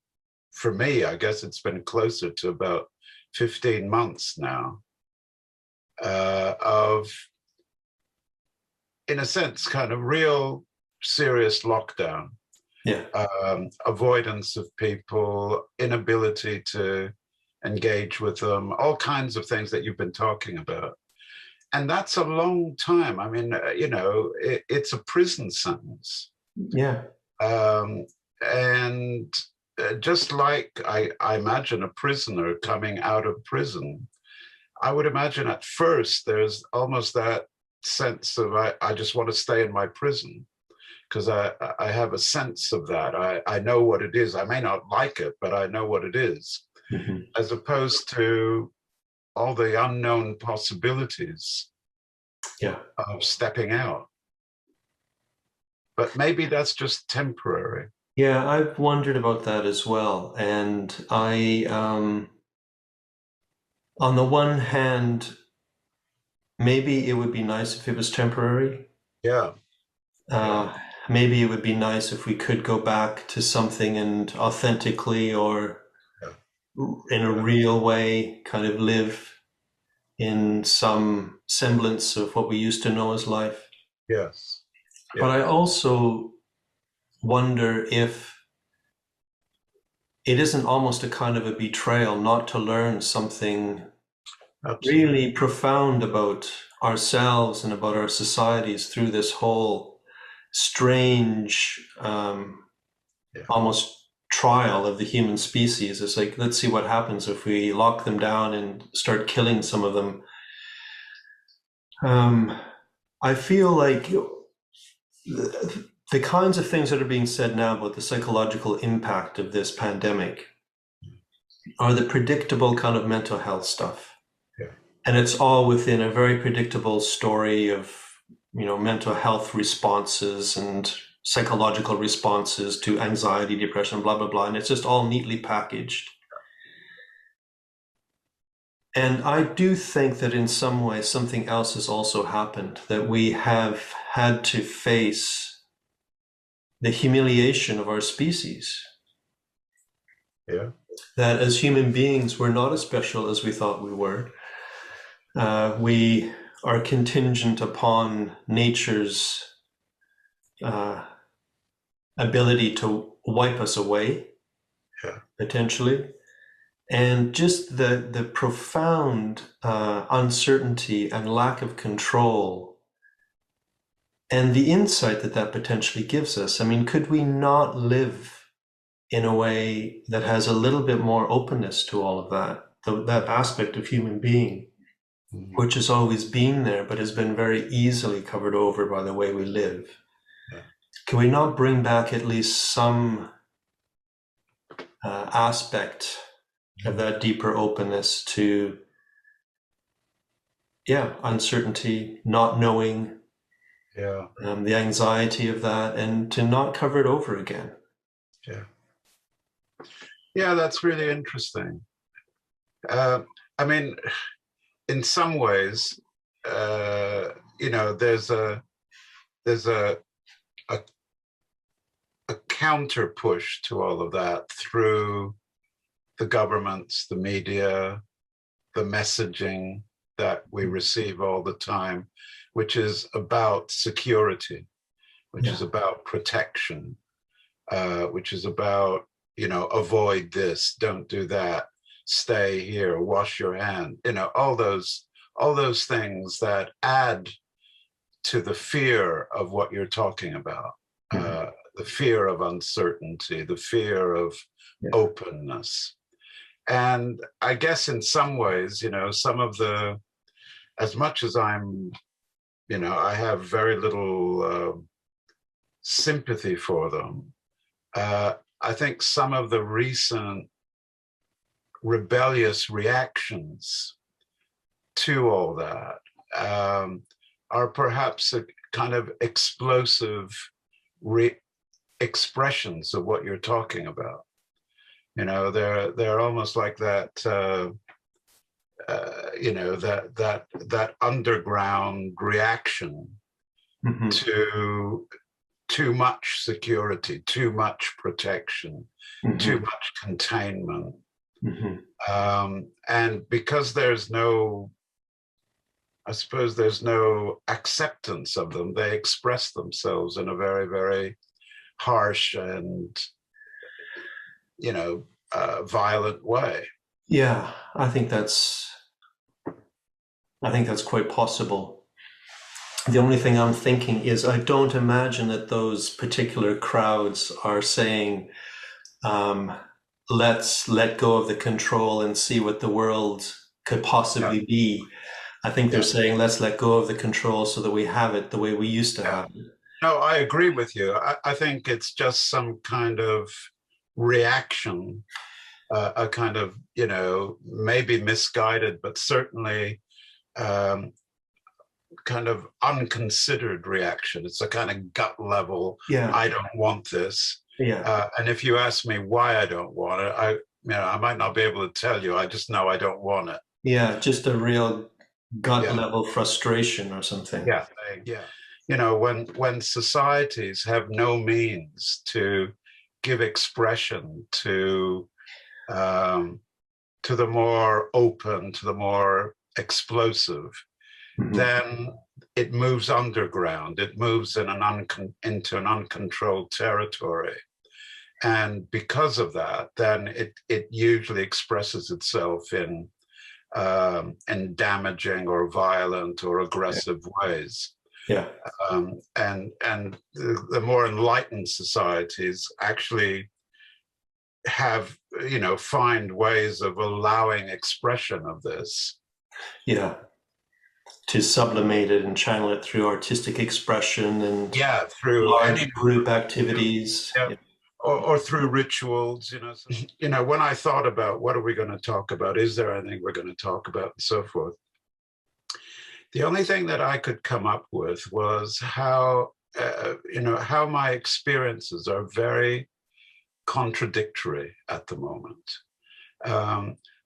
for me, I guess it's been closer to about 15 months now of, in a sense, kind of real serious lockdown. Yeah. Avoidance of people, inability to engage with them, all kinds of things that you've been talking about. And that's a long time. I mean, it's a prison sentence. Yeah. And just like I imagine a prisoner coming out of prison, I would imagine at first there's almost that sense of I just want to stay in my prison, because I have a sense of that. I know what it is. I may not like it, but I know what it is, as opposed to all the unknown possibilities of stepping out. But maybe that's just temporary. Yeah, I've wondered about that as well. And I, on the one hand, maybe it would be nice if it was temporary. Yeah. Maybe it would be nice if we could go back to something and authentically or in a real way kind of live in some semblance of what we used to know as life. Yes. Yeah. But I also wonder if it isn't almost a kind of a betrayal not to learn something really profound about ourselves and about our societies through this whole strange, almost trial of the human species. It's like, let's see what happens if we lock them down and start killing some of them. I feel like the kinds of things that are being said now about the psychological impact of this pandemic are the predictable kind of mental health stuff. Yeah. And it's all within a very predictable story of, mental health responses and psychological responses to anxiety, depression, blah, blah, blah. And it's just all neatly packaged. And I do think that in some way, something else has also happened, that we have had to face the humiliation of our species. Yeah. That as human beings, we're not as special as we thought we were. We are contingent upon nature's ability to wipe us away, potentially. And just the profound uncertainty and lack of control and the insight that potentially gives us. I mean, could we not live in a way that has a little bit more openness to all of that, that aspect of human being, which has always been there, but has been very easily covered over by the way we live? Can we not bring back at least some aspect of that deeper openness to, uncertainty, not knowing, the anxiety of that, and to not cover it over again? Yeah, that's really interesting. I mean, in some ways, there's a counter push to all of that through the governments, the media, the messaging that we receive all the time, which is about security, which is about protection, which is about, avoid this, don't do that, stay here, wash your hand, all those things that add to the fear of what you're talking about, the fear of uncertainty, the fear of openness. And I guess in some ways, some of as much as I'm, I have very little sympathy for them, I think some of the recent rebellious reactions to all that are perhaps a kind of explosive expressions of what you're talking about. They're almost like that, that underground reaction to too much security, too much protection, too much containment. And because there's no acceptance of them, they express themselves in a very, very harsh and, violent way. Yeah, I think that's quite possible. The only thing I'm thinking is I don't imagine that those particular crowds are saying, let's let go of the control and see what the world could Yeah, possibly be. I think they're yeah, saying, let's let go of the control so that we have it the way we used to yeah. have it. No, I agree with you. I think it's just some kind of reaction, a kind of, maybe misguided, but certainly um, kind of unconsidered reaction. It's a kind of gut level, Yeah, I don't want this. yeah, And if you ask me why I don't want it, I might not be able to tell you. I just know I don't want it. yeah, just a real gut Yeah, level frustration or something. yeah, yeah. When societies have no means to give expression um, to the more open, to the more explosive, Mhm. then it moves underground. It moves into an uncontrolled territory. And because of that, then it usually expresses itself in damaging or violent or Yeah, aggressive ways. yeah, And the more enlightened societies actually have, find ways of allowing expression of this. yeah. To sublimate it and channel it through artistic expression and Yeah, through large any, group activities. yeah, Yeah. or through rituals. So, when I thought about what are we going to talk about, is there anything we're going to talk about, and so forth, the only thing that I could come up with was how my experiences are very contradictory at the moment.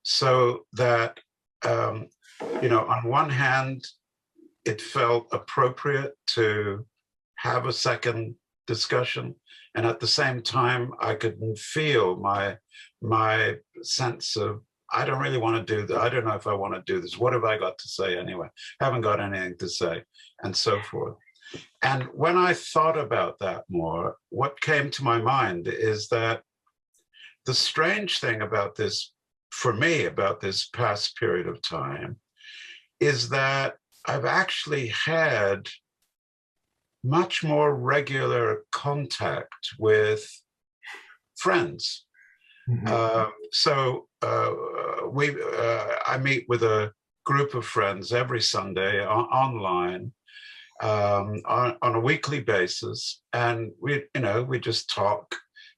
So that, um, on one hand, it felt appropriate to have a second discussion, and at the same time, I could feel my sense of I don't really want to do that. I don't know if I want to do this. What have I got to say anyway? Haven't got anything to say, and so forth. And when I thought about that more, what came to my mind is that the strange thing about this, for me, about this past period of time, is that I've actually had much more regular contact with friends. Mhm. I meet with a group of friends every Sunday online, on a weekly basis, and we just talk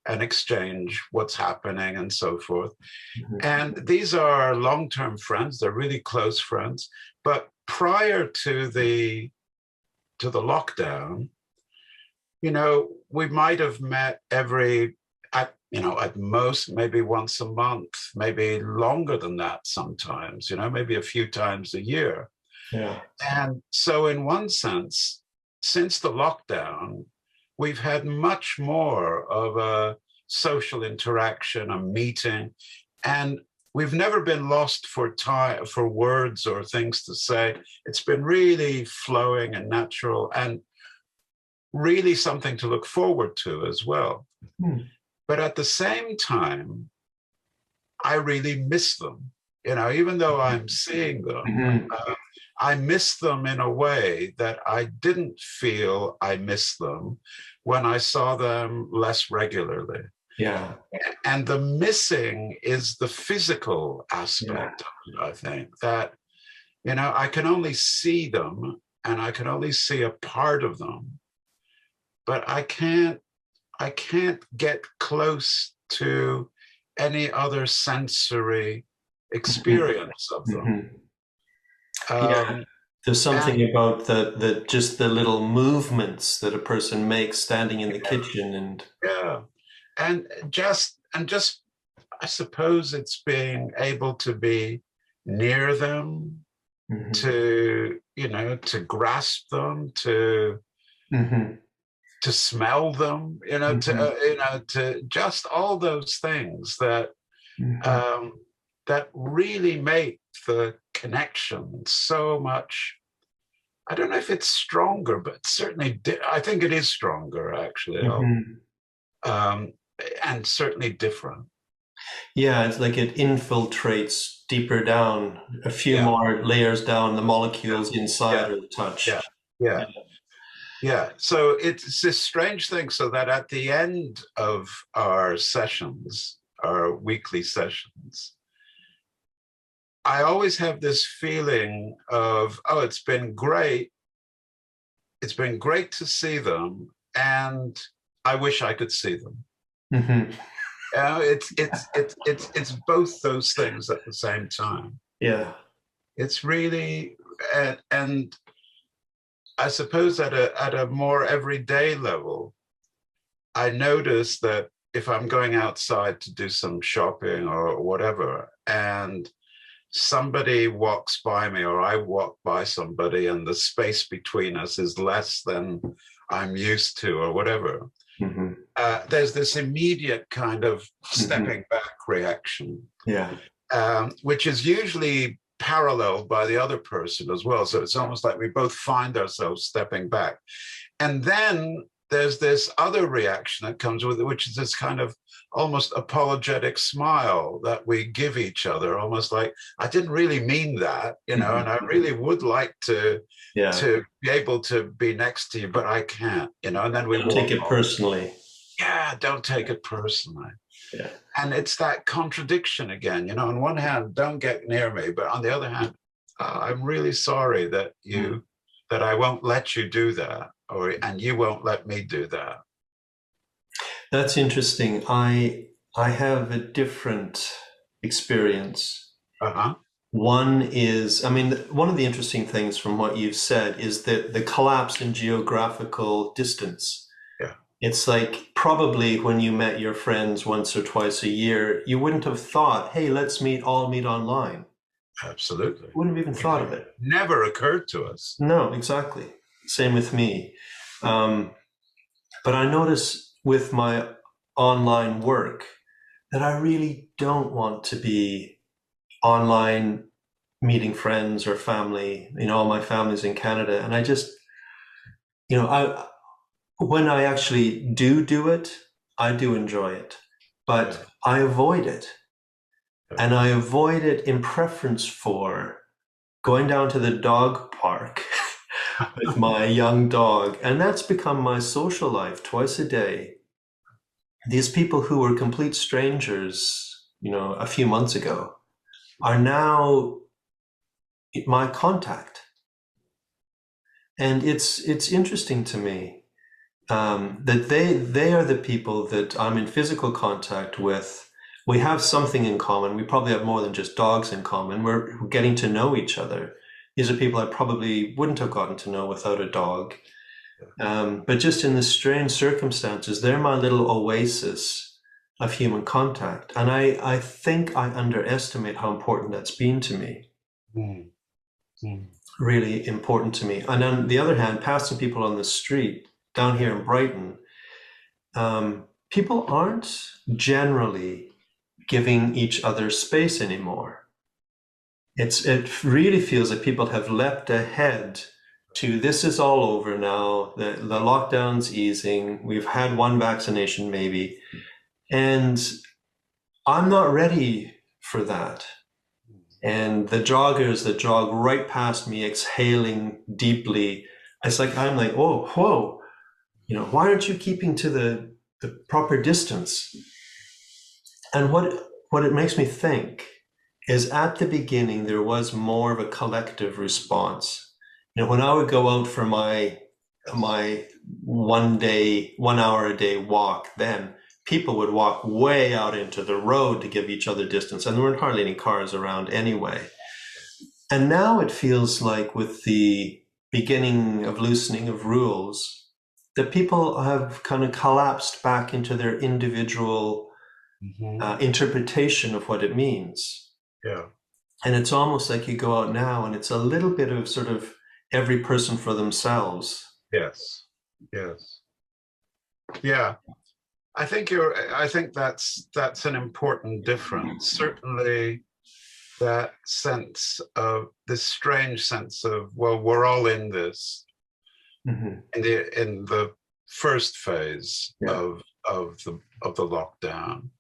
and exchange what's happening and so forth. Mhm. And these are long-term friends; they're really close friends. But prior to the lockdown, we might have met at most maybe once a month, maybe longer than that sometimes, maybe a few times a year. Yeah. And so, in one sense, since the lockdown, we've had much more of a social interaction, a meeting, and we've never been lost for time, for words or things to say. It's been really flowing and natural, and really something to look forward to as well. Hmm. But at the same time, I really miss them. Even though I'm seeing them, Mhm. I miss them in a way that I didn't feel I missed them when I saw them less regularly. Yeah. And the missing is the physical Yeah. aspect of it, I think, that, I can only see them and I can only see a part of them, but I can't get close to any other sensory Mhm. experience of them. Mhm. Yeah. Um, There's and something about the just the little movements that a person makes standing in the kitchen and yeah, and just I suppose it's being able to be near them, Mhm. to grasp them, to Mhm. smell them, Mhm. to just all those things Mhm. um, that really make the connection so much. I don't know if it's stronger, but certainly I think it is stronger actually, Mhm. um, and certainly different. Yeah, it's like it infiltrates deeper down, a few Yeah, more layers down, the molecules inside yeah, are touched. yeah, yeah, yeah. So it's this strange thing. So that at the end of our sessions, our weekly sessions, I always have this feeling of, oh, it's been great. It's been great to see them, and I wish I could see them. Hmm. It's both those things at the same time. Yeah. It's really, and I suppose at a more everyday level, I notice that if I'm going outside to do some shopping or whatever, and somebody walks by me or I walk by somebody and the space between us is less than I'm used to or whatever, Hmm. there's this immediate kind of stepping back reaction, Yeah. which is usually paralleled by the other person as well. So it's almost like we both find ourselves stepping back. And then there's this other reaction that comes with it, which is this kind of almost apologetic smile that we give each other, almost like, I didn't really mean that, you know, and I really would like to be able to be next to you, but I can't, you know, and then we Don't take it personally. Yeah, don't take it personally. Yeah. And it's that contradiction again, you know, on one hand, don't get near me, but on the other hand, I'm really sorry that that I won't let you do that, and you won't let me do that. That's interesting. I have a different experience. Uh-huh. One is, I mean, one of the interesting things from what you've said is that the collapse in geographical distance. Yeah. It's like probably when you met your friends once or twice a year, you wouldn't have thought, hey, let's all meet online. Absolutely. Wouldn't have even thought of it. Never occurred to us. No, exactly. Same with me. But I notice with my online work that I really don't want to be online meeting friends or family. You know, all my family's in Canada, and I just, you know, when I actually do it, I do enjoy it, but I avoid it. And I avoid it in preference for going down to the dog park with my young dog. And that's become my social life twice a day. These people who were complete strangers, you know, a few months ago are now my contact. And it's interesting to me that they are the people that I'm in physical contact with. We have something in common. We probably have more than just dogs in common. We're getting to know each other. These are people I probably wouldn't have gotten to know without a dog. But just in the strange circumstances, they're my little oasis of human contact. And I think I underestimate how important that's been to me. Really important to me. And on the other hand, passing people on the street down here in Brighton, people aren't generally giving each other space anymore. It really feels like people have leapt ahead to this is all over now. The lockdown's easing. We've had one vaccination maybe. And I'm not ready for that. And the joggers that jog right past me, exhaling deeply, it's like, I'm like, oh, whoa, you know, why aren't you keeping to the proper distance? And what it makes me think is at the beginning, there was more of a collective response. You know, when I would go out for my 1 hour a day walk, then people would walk way out into the road to give each other distance, and there weren't hardly any cars around anyway. And now it feels like with the beginning of loosening of rules, that people have kind of collapsed back into their individual interpretation of what it means. Yeah. And it's almost like you go out now and it's a little bit of sort of every person for themselves. Yes. Yes. Yeah. I think that's an important difference. Certainly that sense of this strange sense of, well, we're all in this in the first phase of the lockdown.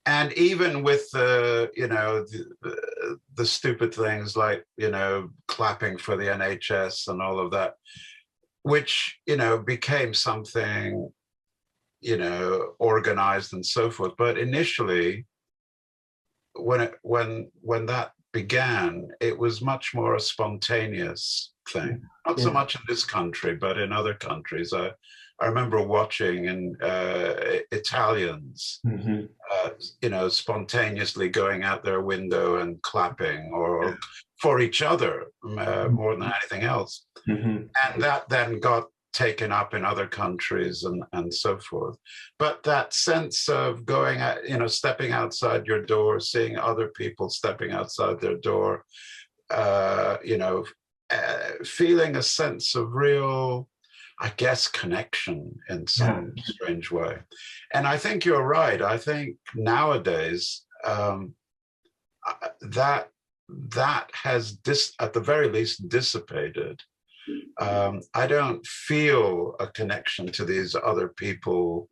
And even with the stupid things like, clapping for the NHS and all of that, which, became something, organized and so forth. But initially, when that began, it was much more a spontaneous thing. Not so much in this country, but in other countries. I remember watching in Italians, spontaneously going out their window and clapping, or for each other more than anything else. And that then got taken up in other countries and so forth. But that sense of going out, stepping outside your door, seeing other people stepping outside their door, feeling a sense of real, I guess, connection in some strange way. And I think you're right. I think nowadays that has at the very least dissipated. I don't feel a connection to these other people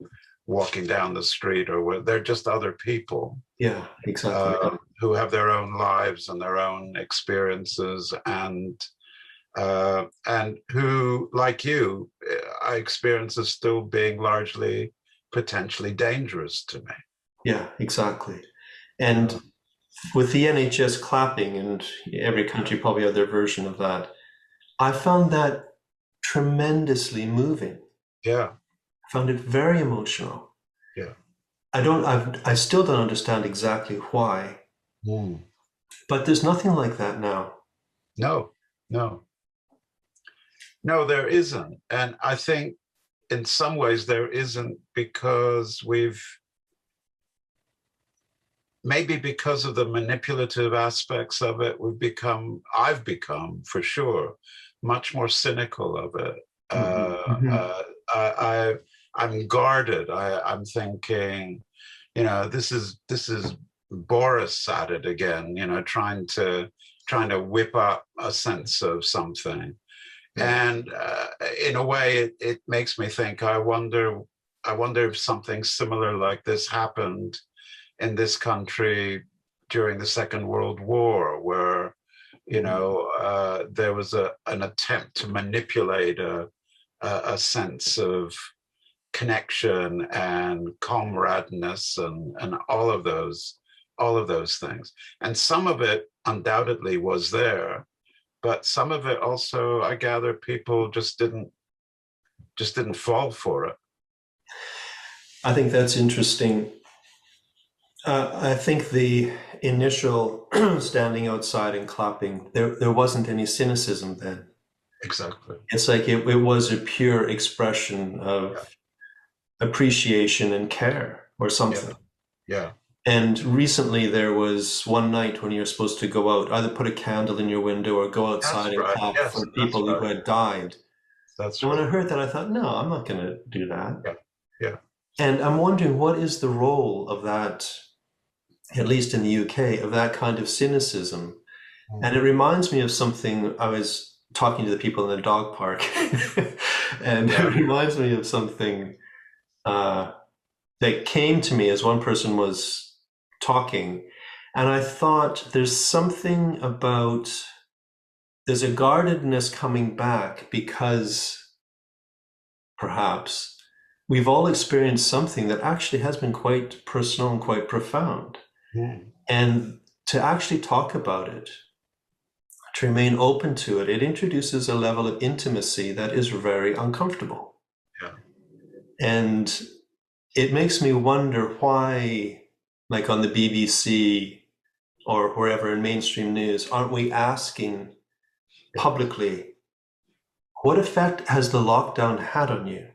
walking down the street, or they're just other people. Yeah, exactly. Who have their own lives and their own experiences, and who, like you, I experience as still being largely potentially dangerous to me. Yeah, exactly. And with the NHS clapping, and every country probably had their version of that, I found that tremendously moving. Yeah. I found it very emotional. Yeah. I still don't understand exactly why, but there's nothing like that now. No, there isn't. And I think in some ways there isn't because maybe because of the manipulative aspects of it, I've become for sure much more cynical of it. I'm guarded. I'm thinking, this is Boris at it again, trying to whip up a sense of something. And in a way, it makes me think, I wonder if something similar like this happened in this country during the Second World War, where there was an attempt to manipulate a sense of connection and comradeness and all of those things. And some of it undoubtedly was there, but some of it also, I gather, people just didn't fall for it. I think that's interesting. I think the initial standing outside and clapping, there wasn't any cynicism then. Exactly. It's like it was a pure expression of appreciation and care or something. Yeah. And recently there was one night when you're supposed to go out, either put a candle in your window or go outside and clap for people who had died. That's and right. when I heard that, I thought, no, I'm not going to do that. Yeah. And I'm wondering, what is the role of that, at least in the UK, of that kind of cynicism? And it reminds me of something. I was talking to the people in the dog park, and it reminds me of something that came to me as one person was talking. And I thought there's a guardedness coming back because perhaps we've all experienced something that actually has been quite personal and quite profound. And to actually talk about it, to remain open to it, it introduces a level of intimacy that is very uncomfortable. And it makes me wonder why, like on the BBC or wherever in mainstream news, aren't we asking publicly, what effect has the lockdown had on you?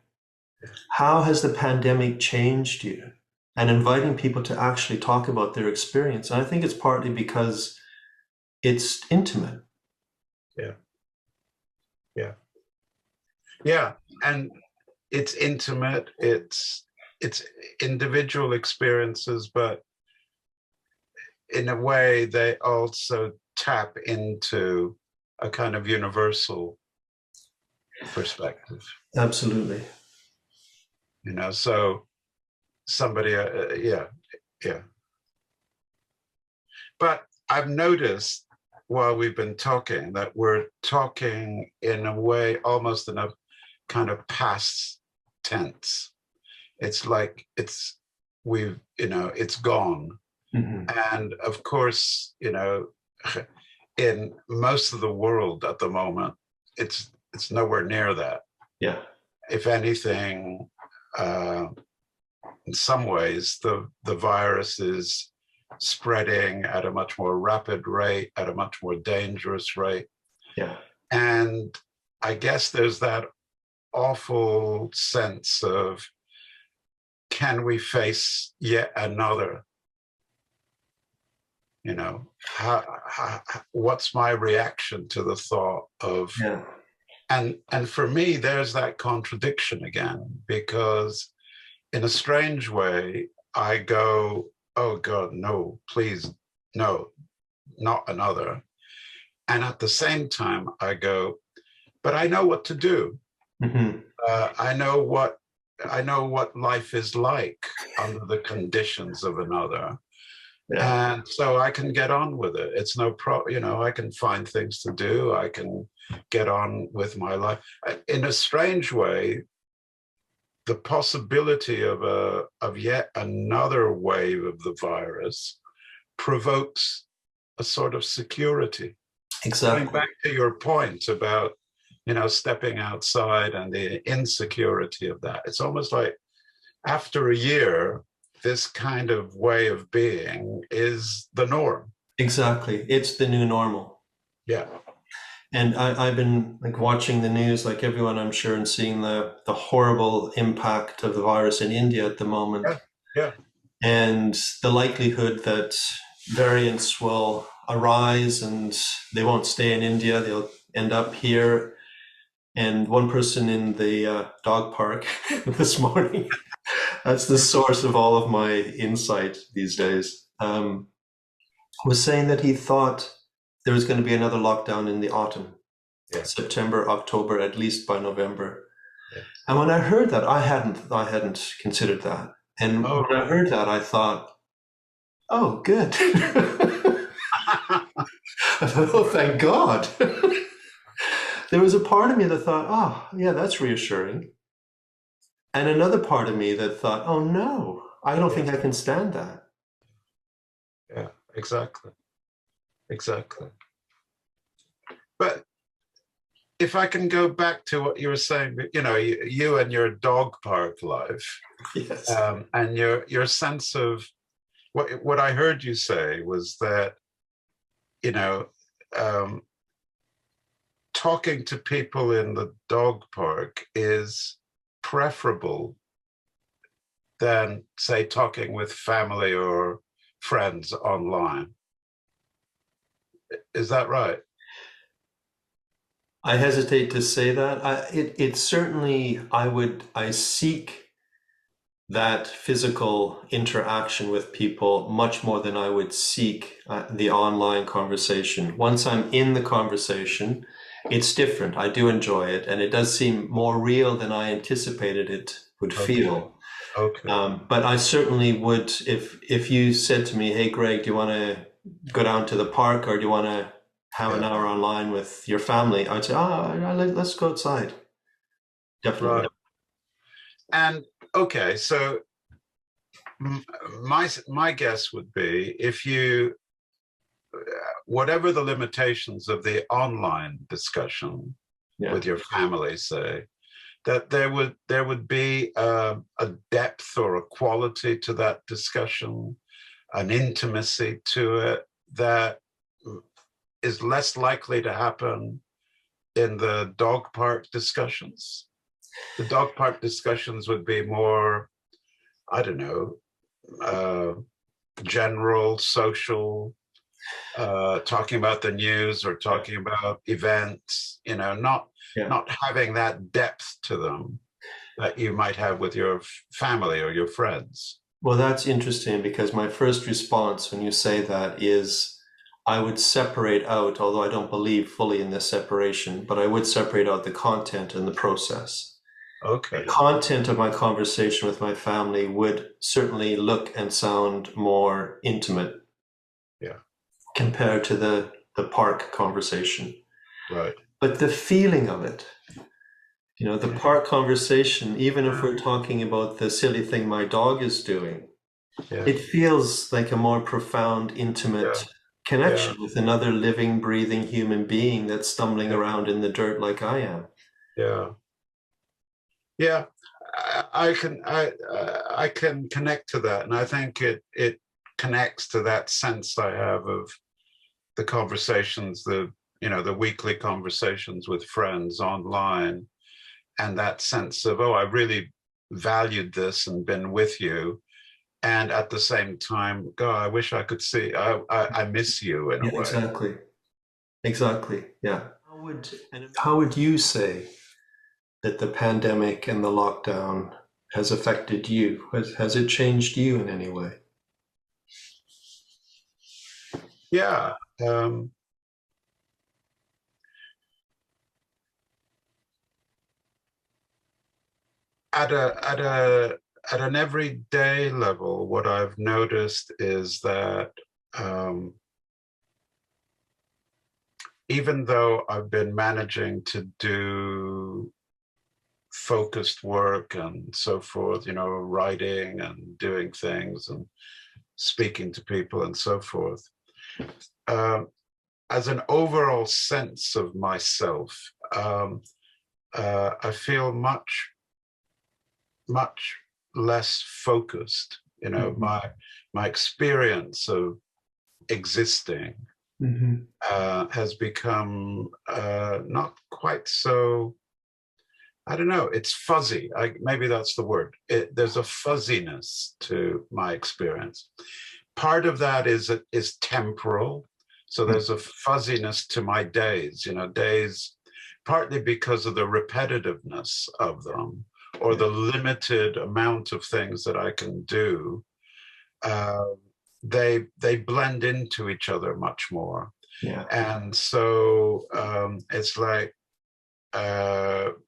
How has the pandemic changed you? And inviting people to actually talk about their experience. And I think it's partly because it's intimate. Yeah. And it's intimate, it's individual experiences, but in a way they also tap into a kind of universal perspective. Absolutely. So somebody, But I've noticed while we've been talking that we're talking in a way almost in a kind of past tense. It's like it's gone. And of course, in most of the world at the moment, it's nowhere near that. Yeah. If anything, in some ways, the virus is spreading at a much more rapid rate, at a much more dangerous rate. Yeah. And I guess there's that awful sense of, can we face yet another? What's my reaction to the thought of, and for me, there's that contradiction again, because in a strange way, I go, oh God, no, please, no, not another. And at the same time, I go, but I know what to do. I know what life is like under the conditions of another. Yeah. And so I can get on with it. It's no problem, I can find things to do. I can get on with my life. In a strange way, the possibility of yet another wave of the virus provokes a sort of security. Exactly. Going back to your point about, stepping outside and the insecurity of that, it's almost like after a year, this kind of way of being is the norm. Exactly. It's the new normal. Yeah. And I've been watching the news like everyone, I'm sure, and seeing the horrible impact of the virus in India at the moment. Yeah. And the likelihood that variants will arise and they won't stay in India, they'll end up here. And one person in the dog park this morning, that's the source of all of my insight these days, was saying that he thought there was going to be another lockdown in the autumn, September, October, at least by November. Yeah. And when I heard that, I hadn't considered that. And when I heard that, I thought, oh, good. I thought, oh, thank God. There was a part of me that thought, oh, yeah, that's reassuring. And another part of me that thought, oh, no, I don't think I can stand that. Yeah, exactly. But if I can go back to what you were saying, you and your dog park life, yes. And your sense of what I heard you say was that, talking to people in the dog park is preferable than, say, talking with family or friends online. Is that right? I hesitate to say that. It certainly, I seek that physical interaction with people much more than I would seek the online conversation. Once I'm in the conversation, it's different. I do enjoy it, and it does seem more real than I anticipated it would feel. Okay. But I certainly would, if you said to me, hey, Greg, do you want to go down to the park, or do you want to have an hour online with your family? I'd say, let's go outside. Definitely. Right. And okay, so my guess would be, if you, whatever the limitations of the online discussion with your family, say, that there would be a depth or a quality to that discussion, an intimacy to it that is less likely to happen in the dog park discussions. The dog park discussions would be more, I don't know, general, social, talking about the news or talking about events, not having that depth to them that you might have with your family or your friends. Well, that's interesting, because my first response when you say that is, I would separate out, although I don't believe fully in this separation, but I would separate out the content and the process. Okay. The content of my conversation with my family would certainly look and sound more intimate. Yeah. compared to the park conversation. Right. But the feeling of it, the park conversation, even if we're talking about the silly thing my dog is doing, it feels like a more profound, intimate connection with another living, breathing human being that's stumbling around in the dirt like I am. Yeah. I can connect to that, and I think it connects to that sense I have of the conversations, the weekly conversations with friends online, and that sense of, oh, I really valued this and been with you, and at the same time, God, I wish I could see. I miss you in a way. Exactly. Yeah. How would you say that the pandemic and the lockdown has affected you? Has it changed you in any way? Yeah. At an everyday level, what I've noticed is that even though I've been managing to do focused work and so forth, writing and doing things and speaking to people and so forth, as an overall sense of myself, I feel much less focused. My experience of existing has become not quite so, I don't know, it's fuzzy. Maybe that's the word. There's a fuzziness to my experience. Part of that is temporal. So there's a fuzziness to my days, days, partly because of the repetitiveness of them, or the limited amount of things that I can do. They blend into each other much more. Yeah. And so it's like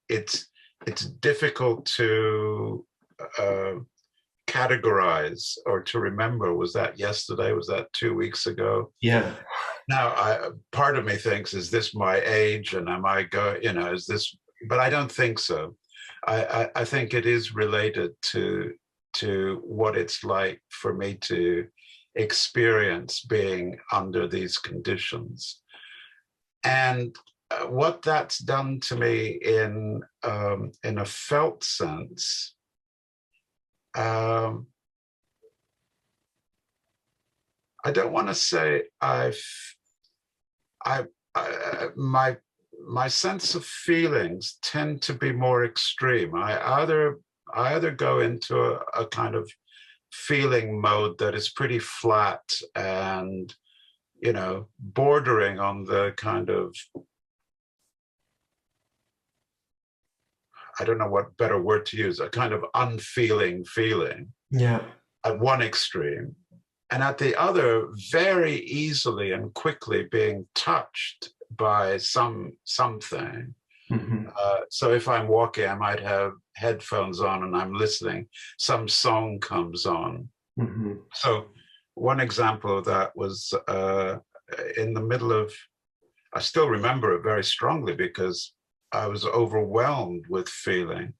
it's difficult to categorize or to remember. Was that yesterday? Was that 2 weeks ago? Yeah. Now, part of me thinks, is this my age? And am I is this? But I don't think so. I think it is related to what it's like for me to experience being under these conditions, and what that's done to me in a felt sense. I don't want to say my sense of feelings tend to be more extreme. I either go into a kind of feeling mode that is pretty flat and, bordering on the kind of, I don't know what better word to use, a kind of unfeeling feeling. Yeah. At one extreme. And at the other, very easily and quickly being touched by something. So if I'm walking, I might have headphones on and I'm listening. Some song comes on. So one example of that was in the middle of, I still remember it very strongly because I was overwhelmed with feeling.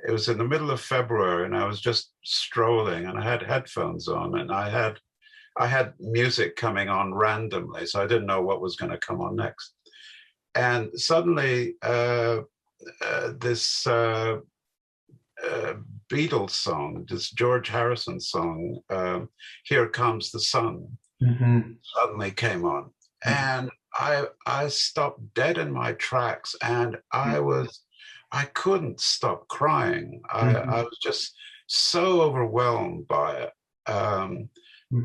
It was in the middle of February and I was just strolling and I had headphones on and I had music coming on randomly, so I didn't know what was going to come on next. And suddenly this Beatles song, this George Harrison song, Here Comes the Sun, suddenly came on. And I stopped dead in my tracks and I couldn't stop crying. I was just so overwhelmed by it.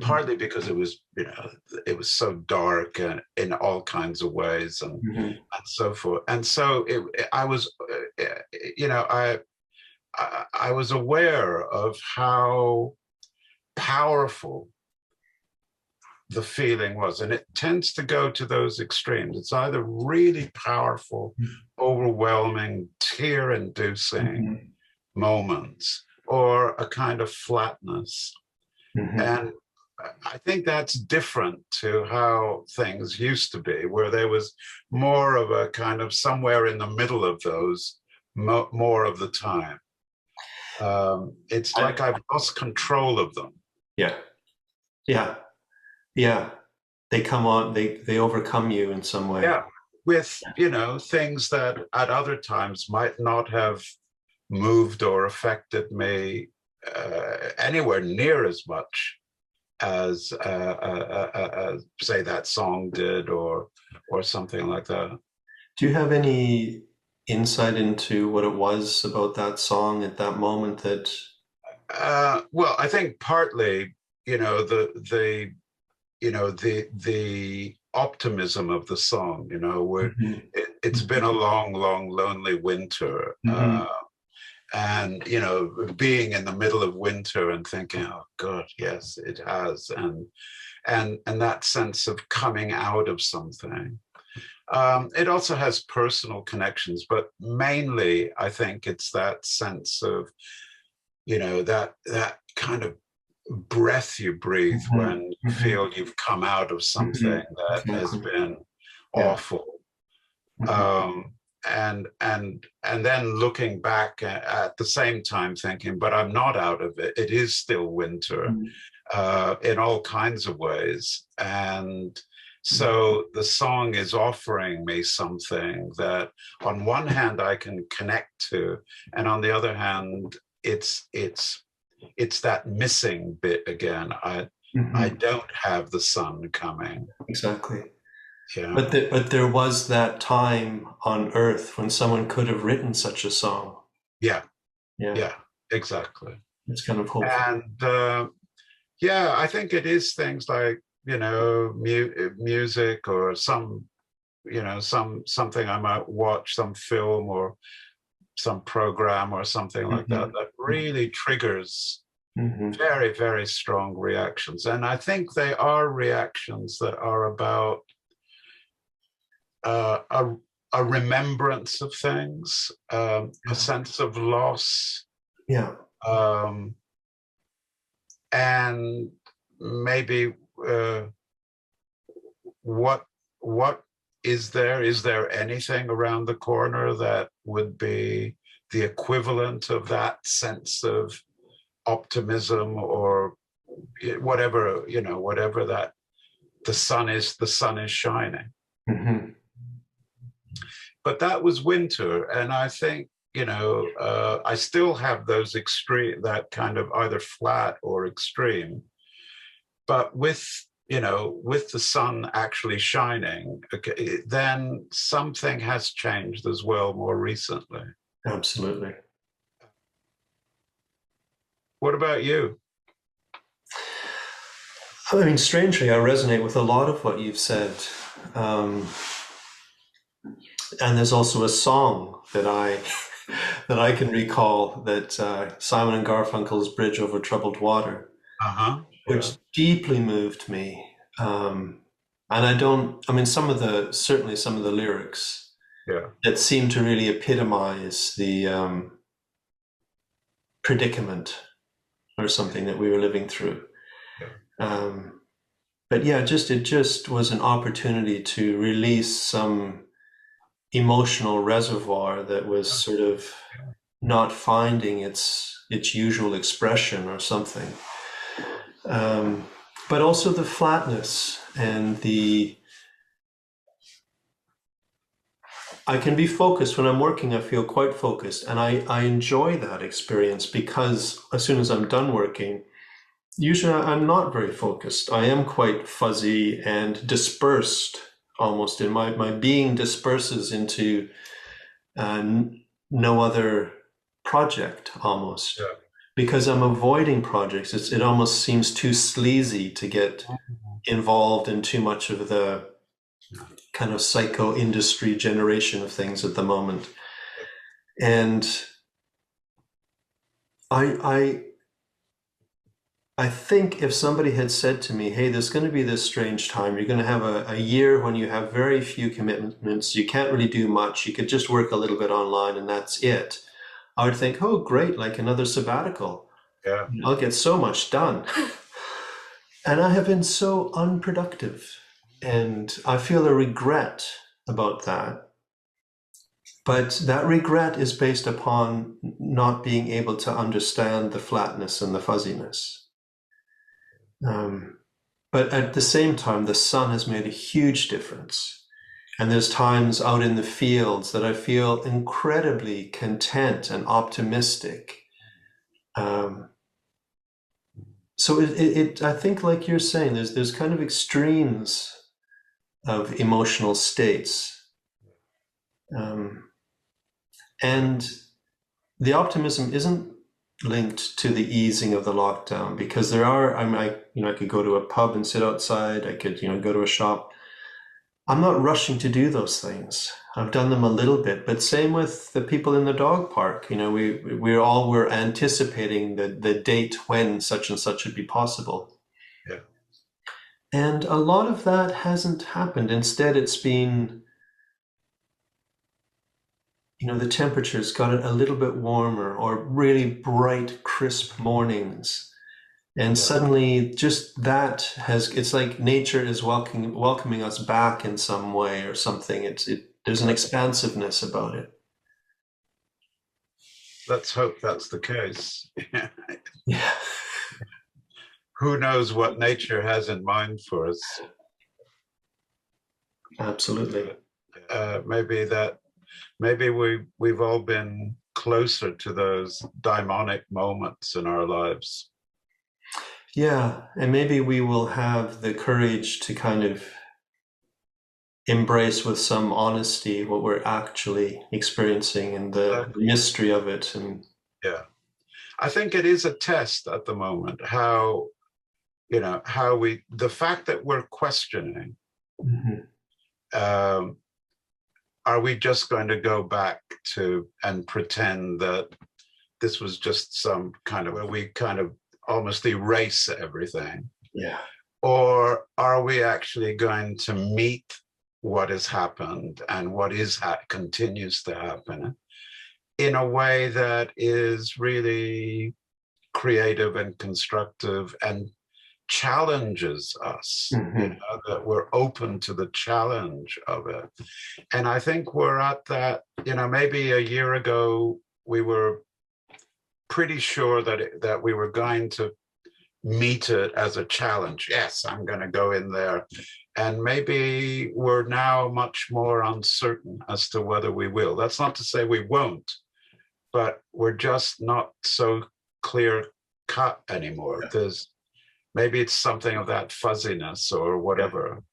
Partly because it was, it was so dark and in all kinds of ways and so forth. And so I was, I was aware of how powerful the feeling was. And it tends to go to those extremes. It's either really powerful, overwhelming, tear-inducing moments, or a kind of flatness. And I think that's different to how things used to be, where there was more of a kind of somewhere in the middle of those more of the time. It's like I've lost control of them. Yeah, yeah, yeah. They come on, they overcome you in some way. Yeah, with, you know, things that at other times might not have moved or affected me anywhere near as much as say that song did, or something like that. Do you have any insight into what it was about that song at that moment that? Well, I think partly, you know, the optimism of the song, you know, where it's been a long, long, lonely winter. And, you know, being in the middle of winter and thinking, oh God, yes, it has. And that sense of coming out of something. It also has personal connections, but mainly I think it's that sense of, you know, that kind of breath you breathe when you feel you've come out of something that has been awful. And then looking back at the same time thinking, but I'm not out of it. It is still winter in all kinds of ways. And so the song is offering me something that on one hand I can connect to, and on the other hand, it's that missing bit again. I don't have the sun coming. Exactly. Yeah. But there was that time on Earth when someone could have written such a song. Yeah. Yeah. Yeah, exactly. It's kind of hopeful. And yeah, I think it is things like, you know, music, or some, you know, something I might watch, some film or some program or something like that really triggers very, very strong reactions. And I think they are reactions that are about a remembrance of things, a sense of loss. Yeah. And maybe what is there anything around the corner that would be the equivalent of that sense of optimism, or whatever, you know, whatever that the sun is shining. But that was winter, and I think, you know, I still have those extreme, that kind of either flat or extreme, but with, you know, with the sun actually shining, okay, then something has changed as well more recently. Absolutely. What about you? I mean, strangely, I resonate with a lot of what you've said. And there's also a song that I can recall, that Simon and Garfunkel's Bridge Over Troubled Water, which deeply moved me. And I mean, certainly some of the lyrics that seem to really epitomize the predicament or something that we were living through. But yeah, it just was an opportunity to release some emotional reservoir that was sort of not finding its usual expression or something. But also the flatness and I can be focused when I'm working. I feel quite focused, and I enjoy that experience, because as soon as I'm done working, usually I'm not very focused. I am quite fuzzy and dispersed, almost in my being disperses into no other project almost, because I'm avoiding projects. It almost seems too sleazy to get involved in too much of the kind of psycho industry generation of things at the moment. And I think if somebody had said to me, hey, there's going to be this strange time, you're going to have a year when you have very few commitments, you can't really do much, you could just work a little bit online and that's it, I would think, oh, great, like another sabbatical. Yeah. I'll get so much done. And I have been so unproductive. And I feel a regret about that. But that regret is based upon not being able to understand the flatness and the fuzziness. But at the same time, the sun has made a huge difference. And there's times out in the fields that I feel incredibly content and optimistic. So I think, like you're saying, there's kind of extremes of emotional states. And the optimism isn't linked to the easing of the lockdown, because there are, I could go to a pub and sit outside. I could, go to a shop. I'm not rushing to do those things. I've done them a little bit, but same with the people in the dog park. We're anticipating the date when such and such would be possible. Yeah. And a lot of that hasn't happened. Instead, it's been, the temperature's got a little bit warmer, or really bright, crisp mornings. And suddenly just that it's like nature is welcoming us back in some way or something. There's an expansiveness about it. Let's hope that's the case. Yeah. Who knows what nature has in mind for us? Absolutely. Maybe we've all been closer to those daimonic moments in our lives. Yeah, and maybe we will have the courage to kind of embrace with some honesty what we're actually experiencing and the mystery of it. And yeah, I think it is a test at the moment, the fact that we're questioning, are we just going to go back to and pretend that this was just some kind of, where we kind of almost erase everything? Yeah. Or are we actually going to meet what has happened and what continues to happen in a way that is really creative and constructive and challenges us, that we're open to the challenge of it? And I think we're at that, maybe a year ago, we were pretty sure that we were going to meet it as a challenge. Yes, I'm going to go in there. And maybe we're now much more uncertain as to whether we will. That's not to say we won't, but we're just not so clear cut anymore. Maybe it's something of that fuzziness or whatever.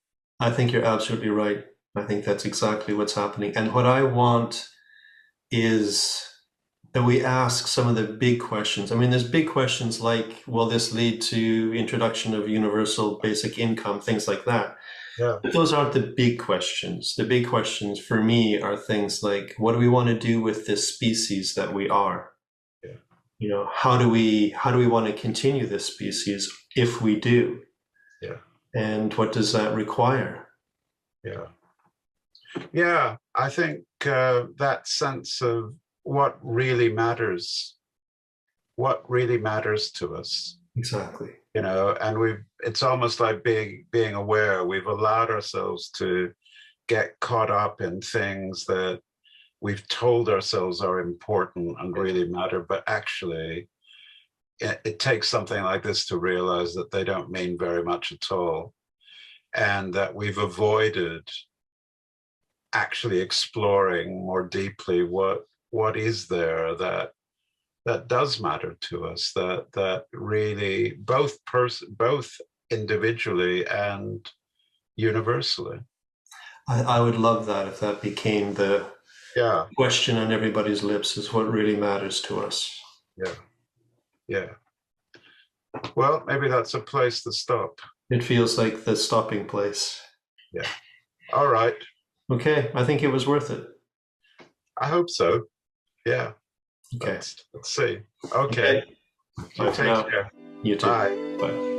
I think you're absolutely right. I think that's exactly what's happening. And what I want is that we ask some of the big questions. I mean, there's big questions like, will this lead to introduction of universal basic income, things like that. Yeah. But those aren't the big questions. The big questions for me are things like, what do we want to do with this species that we are? Yeah. How do we want to continue this species if we do? Yeah. And what does that require? Yeah. Yeah, I think that sense of what really matters to us. Exactly. And it's almost like being aware. We've allowed ourselves to get caught up in things that we've told ourselves are important and really matter, but actually it takes something like this to realize that they don't mean very much at all, and that we've avoided actually exploring more deeply what is there that does matter to us, that really both individually and universally. I would love that if that became the question on everybody's lips, is what really matters to us. Yeah. Well, maybe that's a place to stop. It feels like the stopping place. Yeah. All right. Okay, I think it was worth it. I hope so. Yeah. Okay. Let's see. Okay. Bye for now. Take care. You too. Bye. Bye.